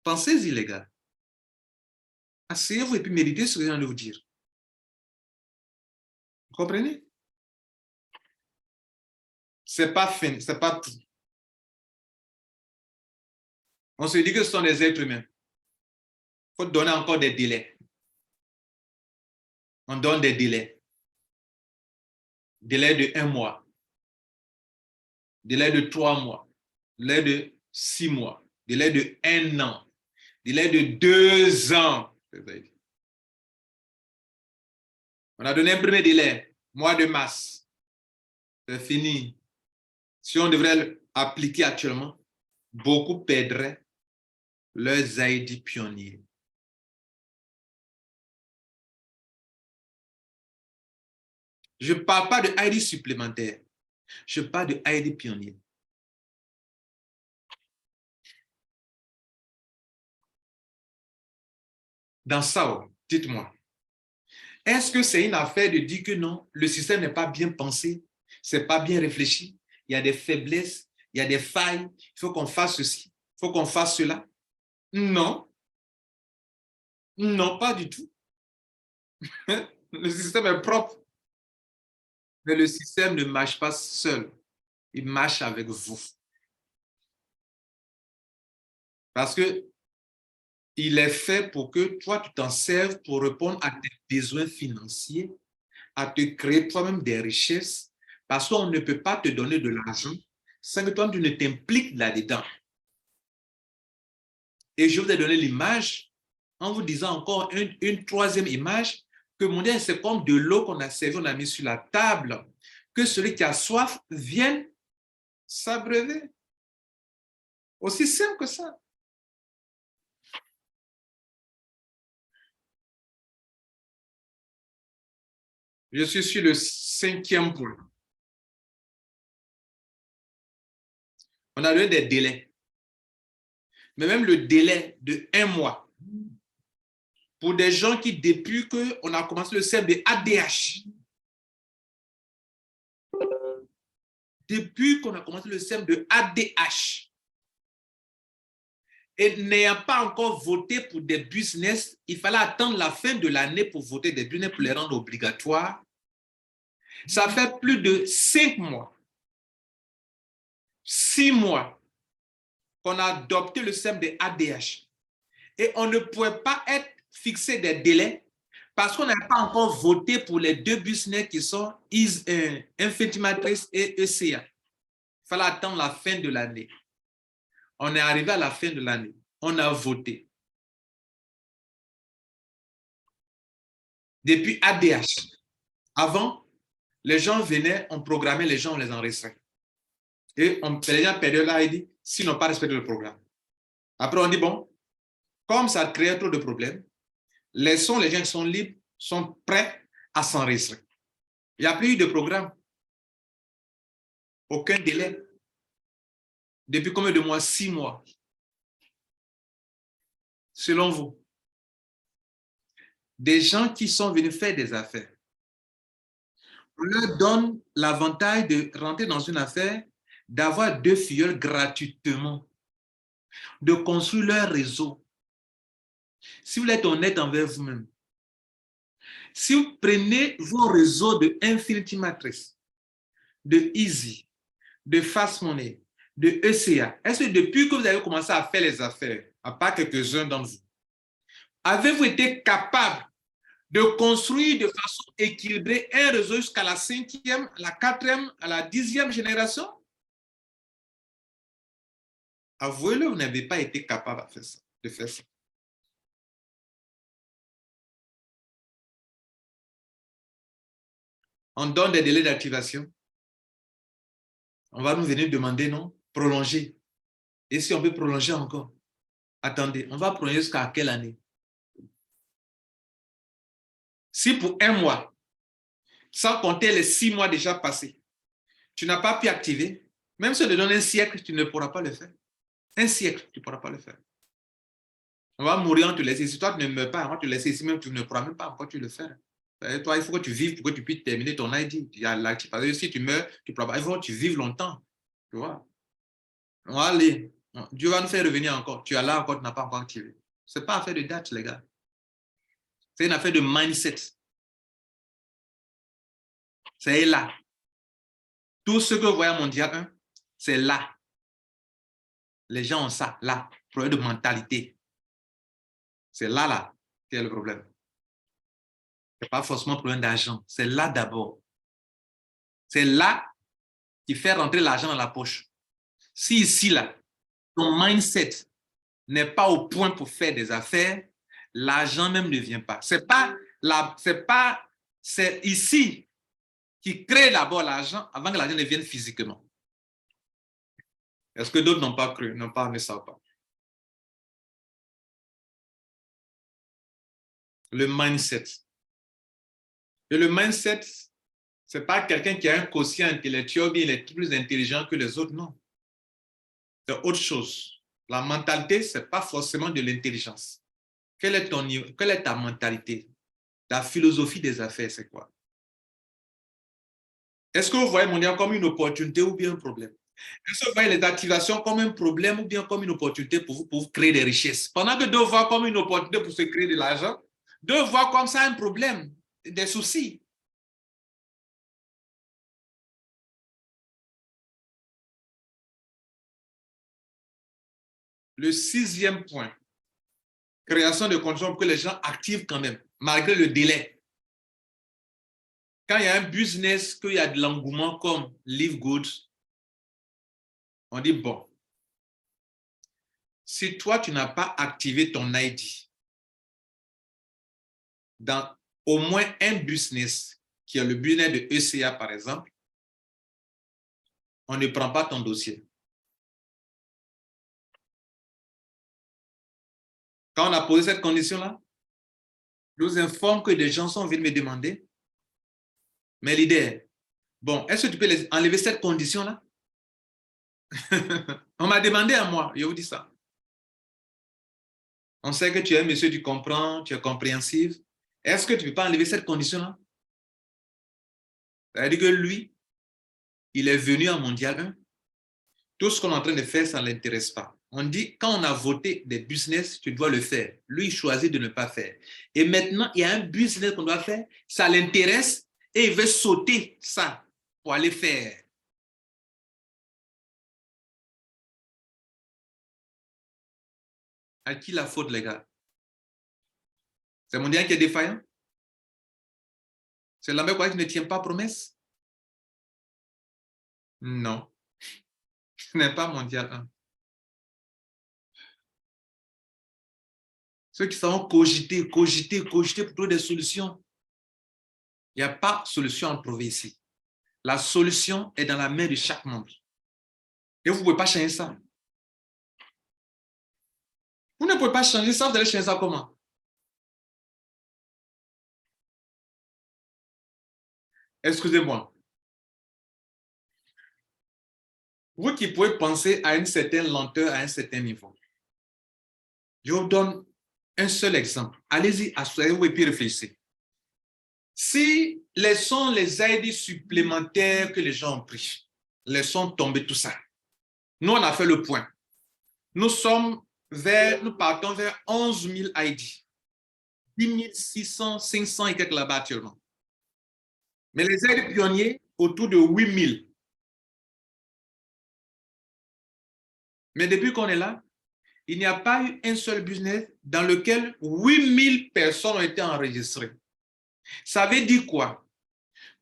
Pensez-y, les gars. Asseyez-vous et puis méditez sur ce que je viens de vous dire. Vous comprenez? C'est pas fin, c'est pas tout. On se dit que ce sont des êtres humains. Il faut donner encore des délais. On donne des délais. Délai de 1 mois. Délai de 3 mois. Délai de 6 mois. Délai de 1 an. Délai de 2 ans. On a donné un premier délai, mois de mars. C'est fini. Si on devrait l'appliquer actuellement, beaucoup perdraient leurs ID pionniers. Je ne parle pas de ID supplémentaire. Je parle de ID pionnier. Dans ça, dites-moi, est-ce que c'est une affaire de dire que non, le système n'est pas bien pensé, c'est pas bien réfléchi, il y a des faiblesses, il y a des failles, il faut qu'on fasse ceci, il faut qu'on fasse cela? Non. Non, pas du tout. Le système est propre. Mais le système ne marche pas seul. Il marche avec vous. Parce que il est fait pour que toi, tu t'en serves pour répondre à tes besoins financiers, à te créer toi-même des richesses, parce qu'on ne peut pas te donner de l'argent sans que toi, tu ne t'impliques là-dedans. Et je vous ai donné l'image en vous disant encore une troisième image, que mon Dieu, c'est comme de l'eau qu'on a servi, on a mis sur la table, que celui qui a soif vienne s'abreuver. Aussi simple que ça. Je suis sur le 5e point. On a donné des délais. Mais même le délai de 1 mois, pour des gens qui, depuis qu'on a commencé le système de ADH, depuis qu'on a commencé le système de ADH, et n'ayant pas encore voté pour des business, il fallait attendre la fin de l'année pour voter des business pour les rendre obligatoires. Ça fait plus de 5 mois, 6 mois qu'on a adopté le système de ADH. Et on ne pouvait pas être fixé des délais parce qu'on n'a pas encore voté pour les 2 business qui sont Infinity Matrix et ECA. Il fallait attendre la fin de l'année. On est arrivé à la fin de l'année. On a voté. Depuis ADH. Avant, les gens venaient, on programmait les gens, on les enregistrait. Et les gens perdaient leur ID s'ils n'ont pas respecté le programme. Après, on dit, bon, comme ça crée trop de problèmes, laissons les gens qui sont libres, sont prêts à s'enregistrer. Il n'y a plus eu de programme. Aucun délai. Depuis combien de mois? 6 mois. Selon vous, des gens qui sont venus faire des affaires, on leur donne l'avantage de rentrer dans une affaire, d'avoir 2 filleuls gratuitement, de construire leur réseau. Si vous êtes honnête envers vous-même, si vous prenez vos réseaux de Infinity Matrix, de Easy, de Fast Money, de ECA, est-ce que depuis que vous avez commencé à faire les affaires, à part quelques-uns d'entre vous, avez-vous été capable de construire de façon équilibrée un réseau jusqu'à la 5e, la 4e, à la 10e génération? Avouez-le, vous n'avez pas été capable de faire ça. On donne des délais d'activation. On va nous venir demander, non, prolonger. Et si on peut prolonger encore? Attendez, on va prolonger jusqu'à quelle année? Si pour un mois, sans compter les 6 mois déjà passés, tu n'as pas pu activer, même si on te donne un siècle, tu ne pourras pas le faire. Un siècle, tu ne pourras pas le faire. On va mourir, on te laisse ici. Toi, tu ne meurs pas, on va te laisser ici, même tu ne pourras même pas encore tu le faire. Toi, il faut que tu vives pour que tu puisses terminer ton ID. Parce que si tu meurs, tu ne pourras pas. Il faut que tu vives longtemps. Tu vois? On va aller. Dieu va nous faire revenir encore. Tu es là encore, tu n'as pas encore activé. Ce n'est pas affaire de date, les gars. C'est une affaire de mindset. C'est là. Tout ce que vous voyez à Mondial 1, c'est là. Les gens ont ça, là. Problème de mentalité. C'est là qui est le problème. Ce n'est pas forcément problème d'argent. C'est là d'abord. C'est là qui fait rentrer l'argent dans la poche. Si ici, là, ton mindset n'est pas au point pour faire des affaires, l'argent même ne vient pas. C'est ici qui crée d'abord l'argent avant que l'argent ne vienne physiquement. Est-ce que d'autres n'ont pas cru, ne savent pas? Le mindset. Et le mindset, ce n'est pas quelqu'un qui a un quotient intellectuel, bien il est plus intelligent que les autres, non. C'est autre chose. La mentalité, ce n'est pas forcément de l'intelligence. Quelle est ta mentalité? Ta philosophie des affaires, c'est quoi? Est-ce que vous voyez Mondial comme une opportunité ou bien un problème? Est-ce que vous voyez les activations comme un problème ou bien comme une opportunité pour vous créer des richesses? Pendant que deux voient comme une opportunité pour se créer de l'argent, deux voient comme ça un problème, des soucis. Le 6e point, création de conditions pour que les gens activent quand même, malgré le délai. Quand il y a un business, qu'il y a de l'engouement comme Live Good, on dit bon, si toi, tu n'as pas activé ton ID dans au moins un business, qui est le business de ECA par exemple, on ne prend pas ton dossier. Quand on a posé cette condition-là, je vous informe que des gens sont venus me demander, mais l'idée, bon, est-ce que tu peux enlever cette condition-là? On m'a demandé à moi, je vous dis ça. On sait que tu es un monsieur, tu comprends, tu es compréhensif. Est-ce que tu ne peux pas enlever cette condition-là? C'est-à-dire que lui, il est venu en Mondial 1. Tout ce qu'on est en train de faire, ça ne l'intéresse pas. On dit, quand on a voté des business, tu dois le faire. Lui, il choisit de ne pas faire. Et maintenant, il y a un business qu'on doit faire, ça l'intéresse et il veut sauter ça pour aller faire. À qui la faute, les gars? C'est Mondial qui est défaillant? C'est Lambert qui ne tient pas promesse? Non. Ce n'est pas Mondial 1. Ceux qui savent cogiter pour trouver des solutions. Il n'y a pas de solution à trouver ici. La solution est dans la main de chaque membre. Et vous ne pouvez pas changer ça. Vous ne pouvez pas changer ça, vous allez changer ça comment? Excusez-moi. Vous qui pouvez penser à une certaine lenteur, à un certain niveau. Je vous donne un seul exemple. Allez-y, asseyez-vous et puis réfléchissez. Si laissons les aides supplémentaires que les gens ont pris, laissons tomber tout ça. Nous, on a fait le point. Nous sommes nous partons vers 11 000 ID. 10 600, 500 et quelques là-bas actuellement. Mais les ID pionniers, autour de 8 000. Mais depuis qu'on est là, il n'y a pas eu un seul business dans lequel 8 000 personnes ont été enregistrées. Ça veut dire quoi?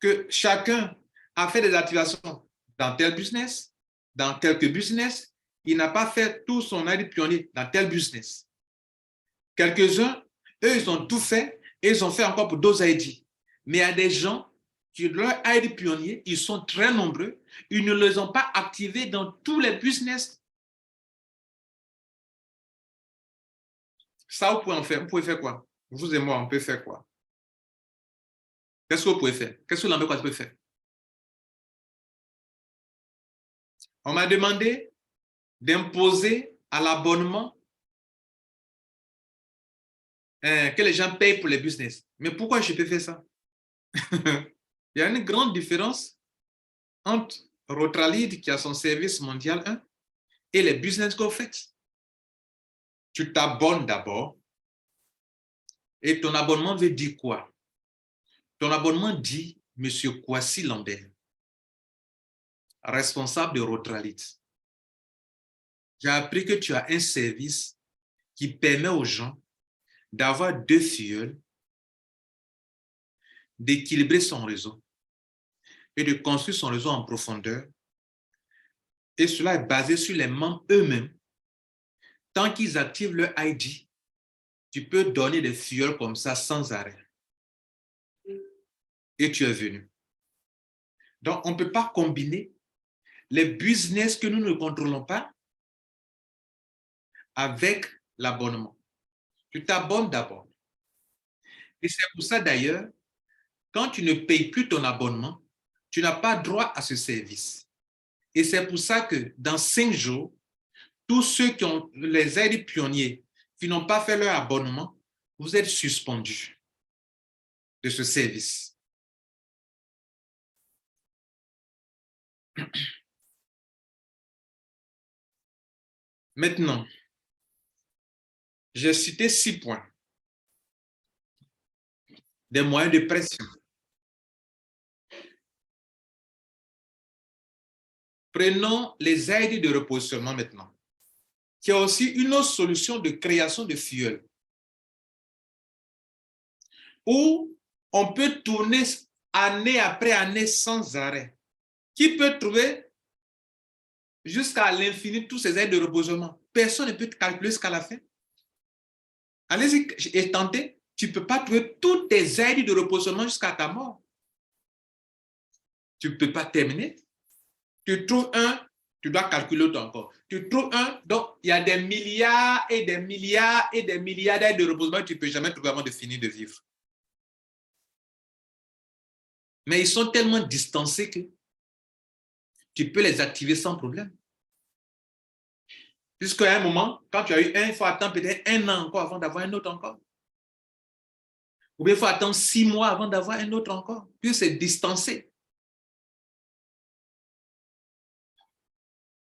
Que chacun a fait des activations dans tel business, dans quelques business. Il n'a pas fait tout son ID pionnier dans tel business. Quelques-uns, eux, ils ont tout fait et ils ont fait encore pour d'autres ID. Mais il y a des gens qui, leur ID pionnier, ils sont très nombreux. Ils ne les ont pas activés dans tous les business. Ça, vous pouvez en faire. Vous pouvez faire quoi? Vous et moi, on peut faire quoi? Qu'est-ce que vous pouvez faire? Qu'est-ce que l'Ambécois peut faire? On m'a demandé d'imposer à l'abonnement que les gens payent pour les business. Mais pourquoi je peux faire ça? Il y a une grande différence entre Rotralid, qui a son service mondial 1, et les business que vous faites. Tu t'abonnes d'abord. Et ton abonnement veut dire quoi? Ton abonnement dit Monsieur Kwasi Lambert, responsable de Rotralid. J'ai appris que tu as un service qui permet aux gens d'avoir 2 filleuls, d'équilibrer son réseau et de construire son réseau en profondeur. Et cela est basé sur les membres eux-mêmes. Tant qu'ils activent leur ID, tu peux donner des filleuls comme ça sans arrêt. Et tu es venu. Donc, on ne peut pas combiner les business que nous ne contrôlons pas avec l'abonnement. Tu t'abonnes d'abord. Et c'est pour ça d'ailleurs, quand tu ne payes plus ton abonnement, tu n'as pas droit à ce service. Et c'est pour ça que dans 5 jours, tous ceux qui ont les aides pionniers qui n'ont pas fait leur abonnement, vous êtes suspendus de ce service. Maintenant, j'ai cité 6 points. Des moyens de pression. Prenons les aides de repositionnement maintenant, qui est aussi une autre solution de création de fuel, où on peut tourner année après année sans arrêt. Qui peut trouver jusqu'à l'infini tous ces aides de repositionnement? Personne ne peut calculer jusqu'à la fin. Allez-y et tentez. Tu ne peux pas trouver toutes tes aides de repositionnement jusqu'à ta mort. Tu ne peux pas terminer. Tu trouves un, tu dois calculer l'autre encore. Tu trouves un, donc il y a des milliards et des milliards et des milliards d'aides de repositionnement que tu ne peux jamais trouver avant de finir de vivre. Mais ils sont tellement distancés que tu peux les activer sans problème. Jusqu'à un moment, quand tu as eu un, il faut attendre peut-être 1 an encore avant d'avoir un autre encore. Ou bien il faut attendre 6 mois avant d'avoir un autre encore. Puis c'est distancé.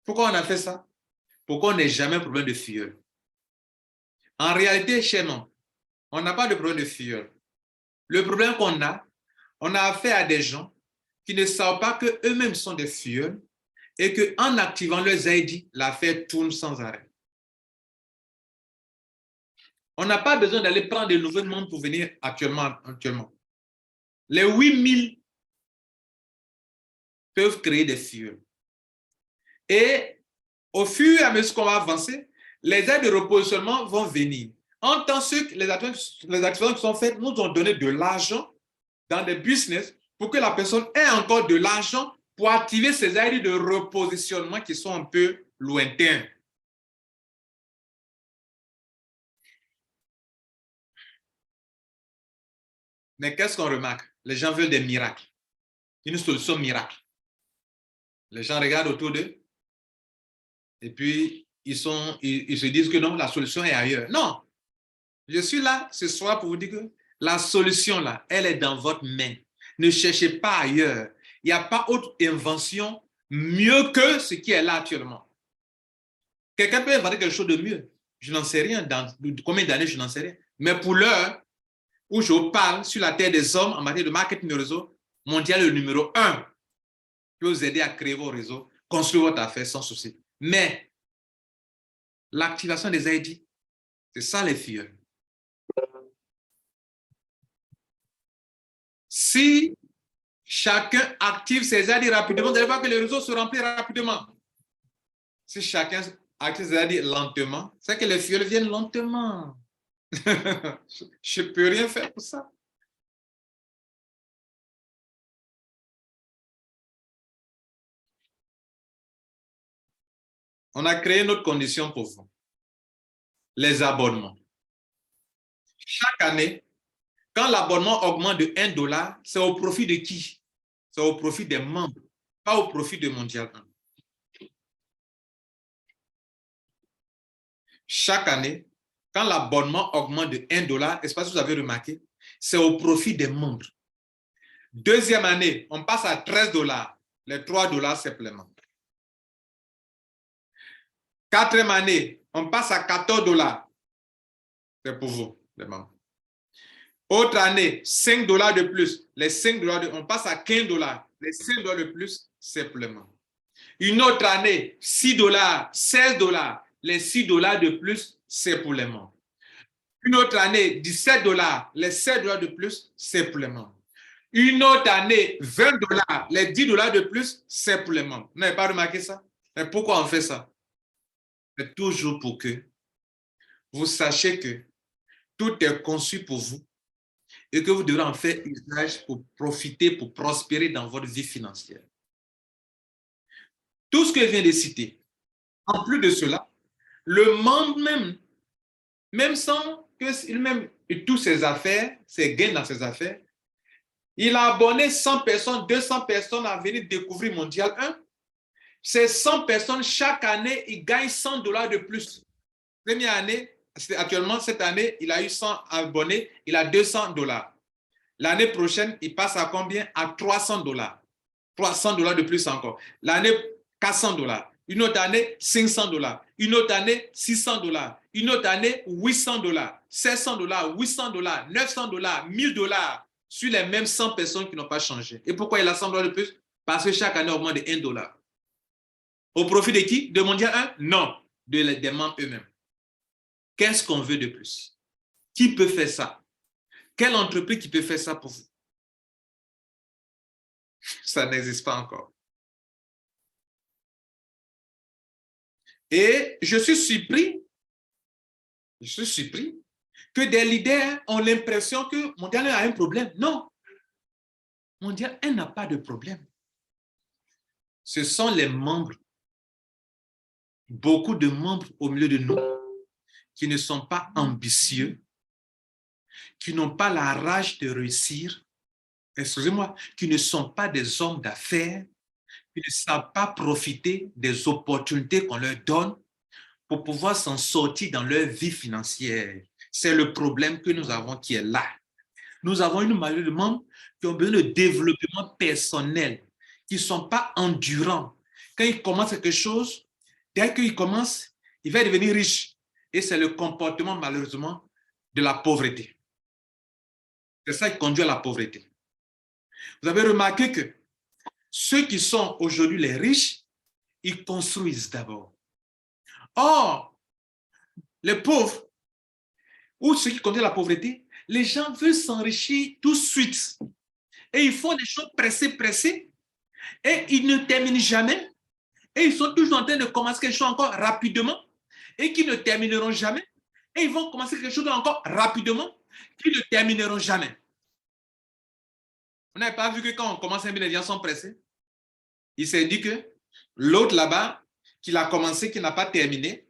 Pourquoi on a fait ça? Pourquoi on n'ait jamais un problème de filleul? En réalité, chez nous, on n'a pas de problème de filleul. Le problème qu'on a, on a affaire à des gens qui ne savent pas qu'eux-mêmes sont des filleuls et qu'en activant leurs ID, l'affaire tourne sans arrêt. On n'a pas besoin d'aller prendre de nouveaux membres pour venir actuellement. Les 8 000 peuvent créer des filleuls. Et au fur et à mesure qu'on va avancer, les aides de repositionnement vont venir. En tant que les actions qui sont faites nous ont donné de l'argent dans des business pour que la personne ait encore de l'argent pour activer ces aides de repositionnement qui sont un peu lointains. Mais qu'est-ce qu'on remarque? Les gens veulent des miracles, une solution miracle. Les gens regardent autour d'eux et puis ils se disent que non, la solution est ailleurs. Non, je suis là ce soir pour vous dire que la solution là, elle est dans votre main. Ne cherchez pas ailleurs. Il n'y a pas autre invention mieux que ce qui est là actuellement. Quelqu'un peut inventer quelque chose de mieux. Je n'en sais rien. Dans combien d'années, je n'en sais rien. Mais pour l'heure où je vous parle sur la terre des hommes en matière de marketing de réseau, Mondial est le numéro 1 peut vous aider à créer vos réseaux, construire votre affaire sans souci. Mais l'activation des ID, c'est ça les filles. Si chacun active ses ID rapidement, vous allez voir que le réseau se remplit rapidement. Si chacun active ses ID lentement, c'est que les filles viennent lentement. Je ne peux rien faire pour ça. On a créé une autre condition pour vous. Les abonnements. Chaque année, quand l'abonnement augmente de $1, c'est au profit de qui? C'est au profit des membres, pas au profit de Mondial 1. Chaque année, quand l'abonnement augmente de $1, est-ce que vous avez remarqué? C'est au profit des membres. Deuxième année, on passe à $13. Les $3, c'est pour les membres. Quatrième année, on passe à $14. C'est pour vous, les membres. Autre année, $5 de plus. Les $5, on passe à $15. Les $5 de plus, c'est pour les membres. Une autre année, $6, $16. Les $6 de plus, c'est pour les membres. Une autre année, $17. Les $7 de plus, c'est pour les membres. Une autre année, $20. Les $10 de plus, c'est pour les membres. Vous n'avez pas remarqué ça? Mais pourquoi on fait ça? C'est toujours pour que vous sachiez que tout est conçu pour vous et que vous devrez en faire usage pour profiter, pour prospérer dans votre vie financière. Tout ce que je viens de citer. En plus de cela, le membre même sans que lui-même ait toutes ses affaires, ses gains dans ses affaires, il a abonné 100 personnes, 200 personnes à venir découvrir Mondial 1. Ces 100 personnes, chaque année, ils gagnent $100 de plus. Première année, actuellement, cette année, il a eu 100 abonnés, il a $200. L'année prochaine, il passe à combien? À $300. $300 de plus encore. L'année, $400. Une autre année, $500. Une autre année, $600. Une autre année, $800. $700, $800, $900, $1000 sur les mêmes 100 personnes qui n'ont pas changé. Et pourquoi il a $100 de plus? Parce que chaque année augmente de $1. Au profit de qui? De Mondial 1? Non, des membres eux-mêmes. Qu'est-ce qu'on veut de plus? Qui peut faire ça? Quelle entreprise qui peut faire ça pour vous? Ça n'existe pas encore. Et je suis surpris que des leaders ont l'impression que Mondial 1 a un problème. Non, Mondial 1 n'a pas de problème. Ce sont les membres, beaucoup de membres au milieu de nous, qui ne sont pas ambitieux, qui n'ont pas la rage de réussir, excusez-moi, qui ne sont pas des hommes d'affaires, qui ne savent pas profiter des opportunités qu'on leur donne pour pouvoir s'en sortir dans leur vie financière. C'est le problème que nous avons qui est là. Nous avons une majorité de membres qui ont besoin de développement personnel, qui ne sont pas endurants. Quand ils commencent quelque chose, dès qu'ils commencent, ils vont devenir riches. Et c'est le comportement, malheureusement, de la pauvreté. C'est ça qui conduit à la pauvreté. Vous avez remarqué que ceux qui sont aujourd'hui les riches, ils construisent d'abord. Or, les pauvres, ou ceux qui conduisent à la pauvreté, les gens veulent s'enrichir tout de suite. Et ils font des choses pressées, et ils ne terminent jamais. Et ils sont toujours en train de commencer quelque chose encore rapidement, et qui ne termineront jamais. Et ils vont commencer quelque chose encore rapidement, qui ne termineront jamais. Vous n'avez pas vu que quand on commence un bien, les gens sont pressés? Il s'est dit que l'autre là-bas, qui l'a commencé, qui n'a pas terminé,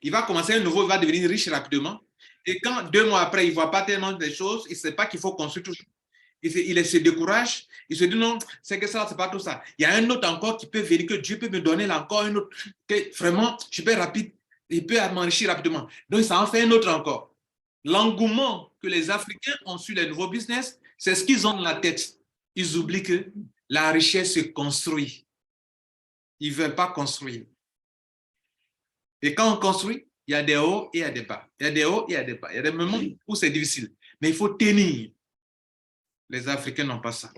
il va commencer un nouveau, il va devenir riche rapidement. Et quand 2 mois après, il ne voit pas tellement de choses, il ne sait pas qu'il faut construire toujours. Il se décourage, il se dit non, c'est que ça, c'est pas tout ça. Il y a un autre encore qui peut venir, que Dieu peut me donner là encore un autre, que vraiment, je peux être rapide, il peut m'enrichir rapidement. Donc, ça en fait un autre encore. L'engouement que les Africains ont sur les nouveaux business, c'est ce qu'ils ont dans la tête. Ils oublient que la richesse se construit. Ils ne veulent pas construire. Et quand on construit, Il y a des hauts et il y a des bas. Il y a des hauts et il y a des bas. Il y a des moments où c'est difficile. Mais il faut tenir. Les Africains n'ont pas ça.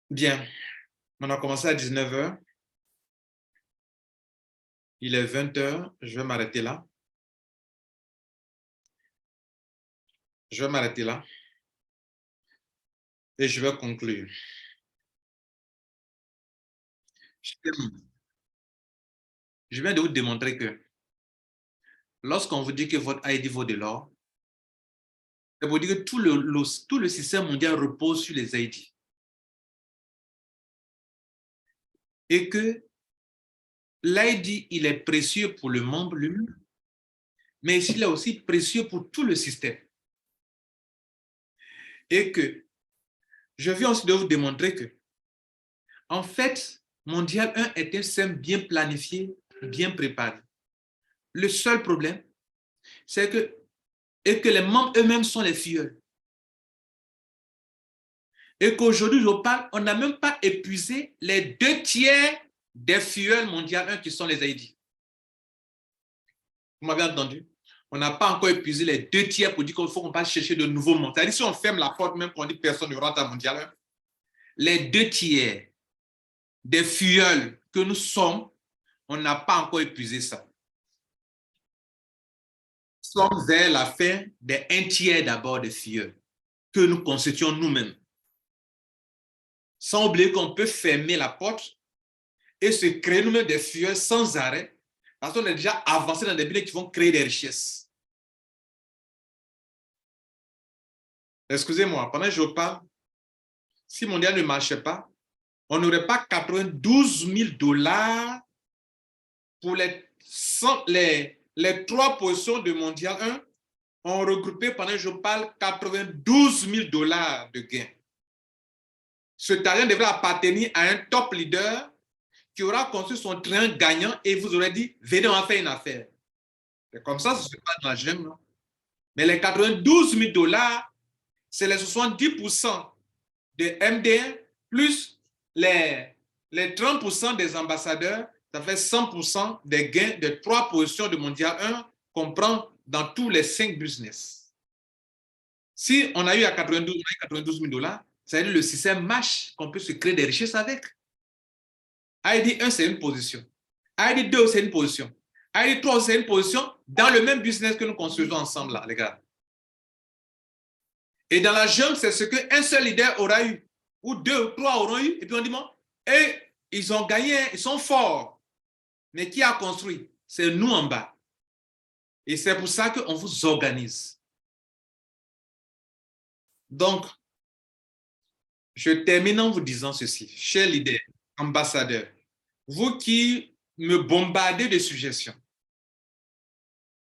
Bien. On a commencé à 19 h. Il est 20 h. Je vais m'arrêter là. Je vais m'arrêter là. Et je vais conclure. Je viens de vous démontrer que lorsqu'on vous dit que votre ID vaut de l'or, ça veut dire que tout le système mondial repose sur les ID. Et que l'ID, il est précieux pour le membre lui-même, mais il est aussi précieux pour tout le système. Et que je viens aussi de vous démontrer que, en fait, Mondial 1 est un système bien planifié, bien préparé. Le seul problème, c'est que, les membres eux-mêmes sont les filleuls. Et qu'aujourd'hui, je parle, on n'a même pas épuisé les 2/3 des filleuls Mondial 1 qui sont les ID. Vous m'avez entendu? On n'a pas encore épuisé les 2/3 pour dire qu'il faut qu'on passe chercher de nouveaux membres. C'est-à-dire si on ferme la porte, même qu'on dit personne ne rentre à Mondial 1, les 2/3 des filleuls que nous sommes, on n'a pas encore épuisé ça. Nous sommes vers la fin des 1/3 d'abord des filleuls que nous constituons nous-mêmes. Sans oublier qu'on peut fermer la porte et se créer nous-mêmes des filleuls sans arrêt, parce qu'on est déjà avancé dans des business qui vont créer des richesses. Excusez-moi, pendant que je parle, si Mondial ne marchait pas, on n'aurait pas 92 000 $ pour les 3 positions de Mondial 1. On regroupait, pendant que je parle, 92 000 $ de gains. Ce talent devrait appartenir à un top leader qui aura construit son train gagnant et vous aurez dit, venez, on va faire une affaire. C'est comme ça se passe dans la jungle, non? Mais les 92 000 $, c'est les 70% de MD1 plus les 30% des ambassadeurs, ça fait 100% des gains de 3 positions de Mondial 1 qu'on prend dans tous les 5 business. Si on a eu à 92 000 $, ça veut dire que le système marche, qu'on peut se créer des richesses avec. ID 1, c'est une position. ID 2, c'est une position. ID 3, c'est une position dans le même business que nous construisons ensemble, là, les gars. Et dans la jungle, c'est ce qu'un seul leader aura eu, ou 2 ou 3 auront eu, et puis on dit, bon, et ils ont gagné, ils sont forts. Mais qui a construit? C'est nous en bas. Et c'est pour ça qu'on vous organise. Donc, je termine en vous disant ceci, chers leaders, ambassadeurs, vous qui me bombardez de suggestions,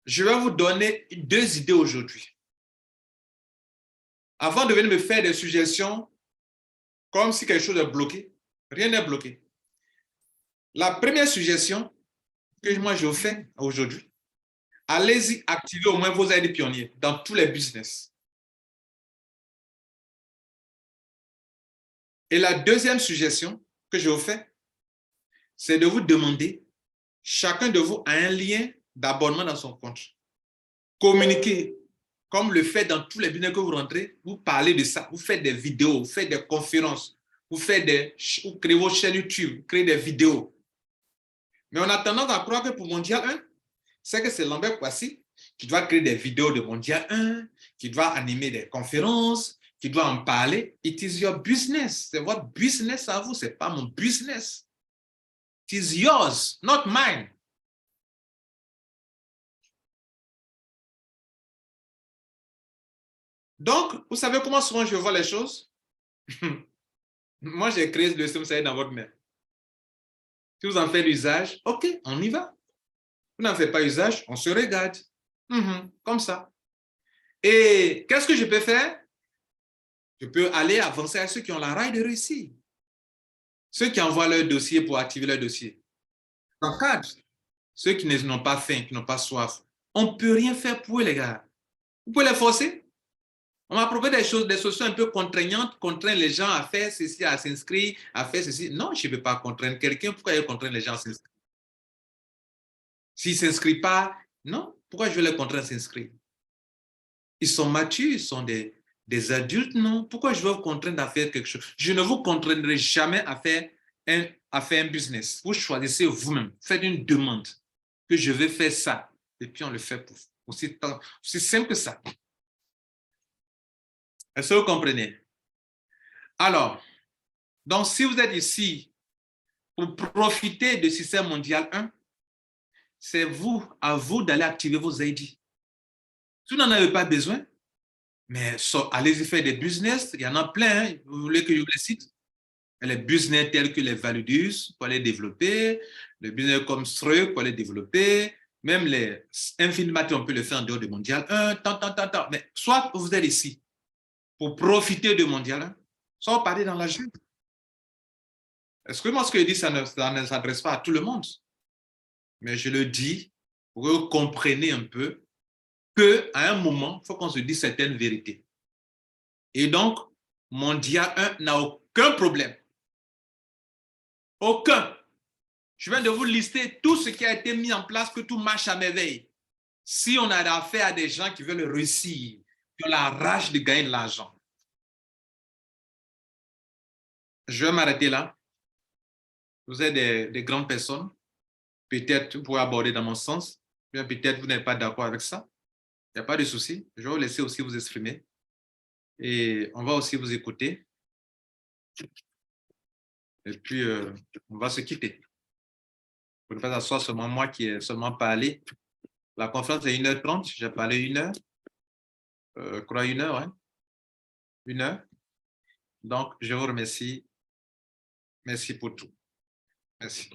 je vais vous donner 2 idées aujourd'hui. Avant de venir me faire des suggestions comme si quelque chose est bloqué, rien n'est bloqué. La première suggestion que moi je vous fais aujourd'hui, allez-y activer au moins vos ID pionniers dans tous les business. Et la deuxième suggestion que je vous fais, c'est de vous demander, chacun de vous a un lien d'abonnement dans son compte. Communiquez, comme le fait dans tous les business que vous rentrez, vous parlez de ça, vous faites des vidéos, vous faites des conférences, vous créez vos chaînes YouTube, vous créez des vidéos. Mais on a tendance à croire que pour Mondial 1, c'est que c'est Lambert Kouassi qui doit créer des vidéos de Mondial 1, qui doit animer des conférences, qui doit en parler. It is your business. C'est votre business à vous, ce n'est pas mon business. It is yours, not mine. Donc, vous savez comment souvent je vois les choses? Moi, j'ai créé le système dans votre main. Si vous en faites usage, OK, on y va. Vous n'en faites pas usage, on se regarde. Comme ça. Et qu'est-ce que je peux faire? Je peux aller avancer à ceux qui ont la raille de réussir. Ceux qui envoient leur dossier pour activer leur dossier. J'encadre. Ceux qui n'ont pas faim, qui n'ont pas soif. On ne peut rien faire pour eux, les gars. Vous pouvez les forcer. On m'a proposé des solutions un peu contraignantes, contraindre les gens à faire ceci, à s'inscrire, à faire ceci. Non, je ne peux pas contraindre quelqu'un. Pourquoi il contraindre les gens à s'inscrire? S'ils ne s'inscrivent pas, non. Pourquoi je vais les contraindre à s'inscrire? Ils sont matures, ils sont des adultes, non. Pourquoi je vais vous contraindre à faire quelque chose? Je ne vous contraindrai jamais à faire un business. Vous choisissez vous-même. Faites une demande que je vais faire ça. Et puis on le fait pour vous. Aussi simple que ça. Est-ce que vous comprenez? Alors, donc si vous êtes ici pour profiter du système mondial 1, c'est à vous d'aller activer vos ID. Si vous n'en avez pas besoin, mais allez-y faire des business. Il y en a plein. Hein. Vous voulez que je vous les cite? Les business tels que les Validus pour les développer, les business comme Streux pour les développer, même les Infinimatic, on peut le faire en dehors du Mondial 1, tant. Mais soit vous êtes ici pour profiter du Mondial 1, soit vous partez dans la jungle. Est-ce que moi, ce que je dis, ça ne s'adresse pas à tout le monde? Mais je le dis pour que vous compreniez un peu qu'à un moment, il faut qu'on se dise certaines vérités. Et donc, Mondial 1 n'a aucun problème. Aucun. Je viens de vous lister tout ce qui a été mis en place, que tout marche à merveille. Si on a affaire à des gens qui veulent réussir, qui ont la rage de gagner de l'argent. Je vais m'arrêter là. Vous êtes des grandes personnes. Peut-être vous pouvez aborder dans mon sens. Peut-être vous n'êtes pas d'accord avec ça. Il n'y a pas de souci. Je vais vous laisser aussi vous exprimer. Et on va aussi vous écouter. Et puis, on va se quitter. Vous ne pas asseoir seulement moi qui ai seulement parlé. La conférence est 1h30. J'ai parlé 1 heure. Je crois 1 heure, hein? 1 heure. Donc, je vous remercie. Merci pour tout. Merci.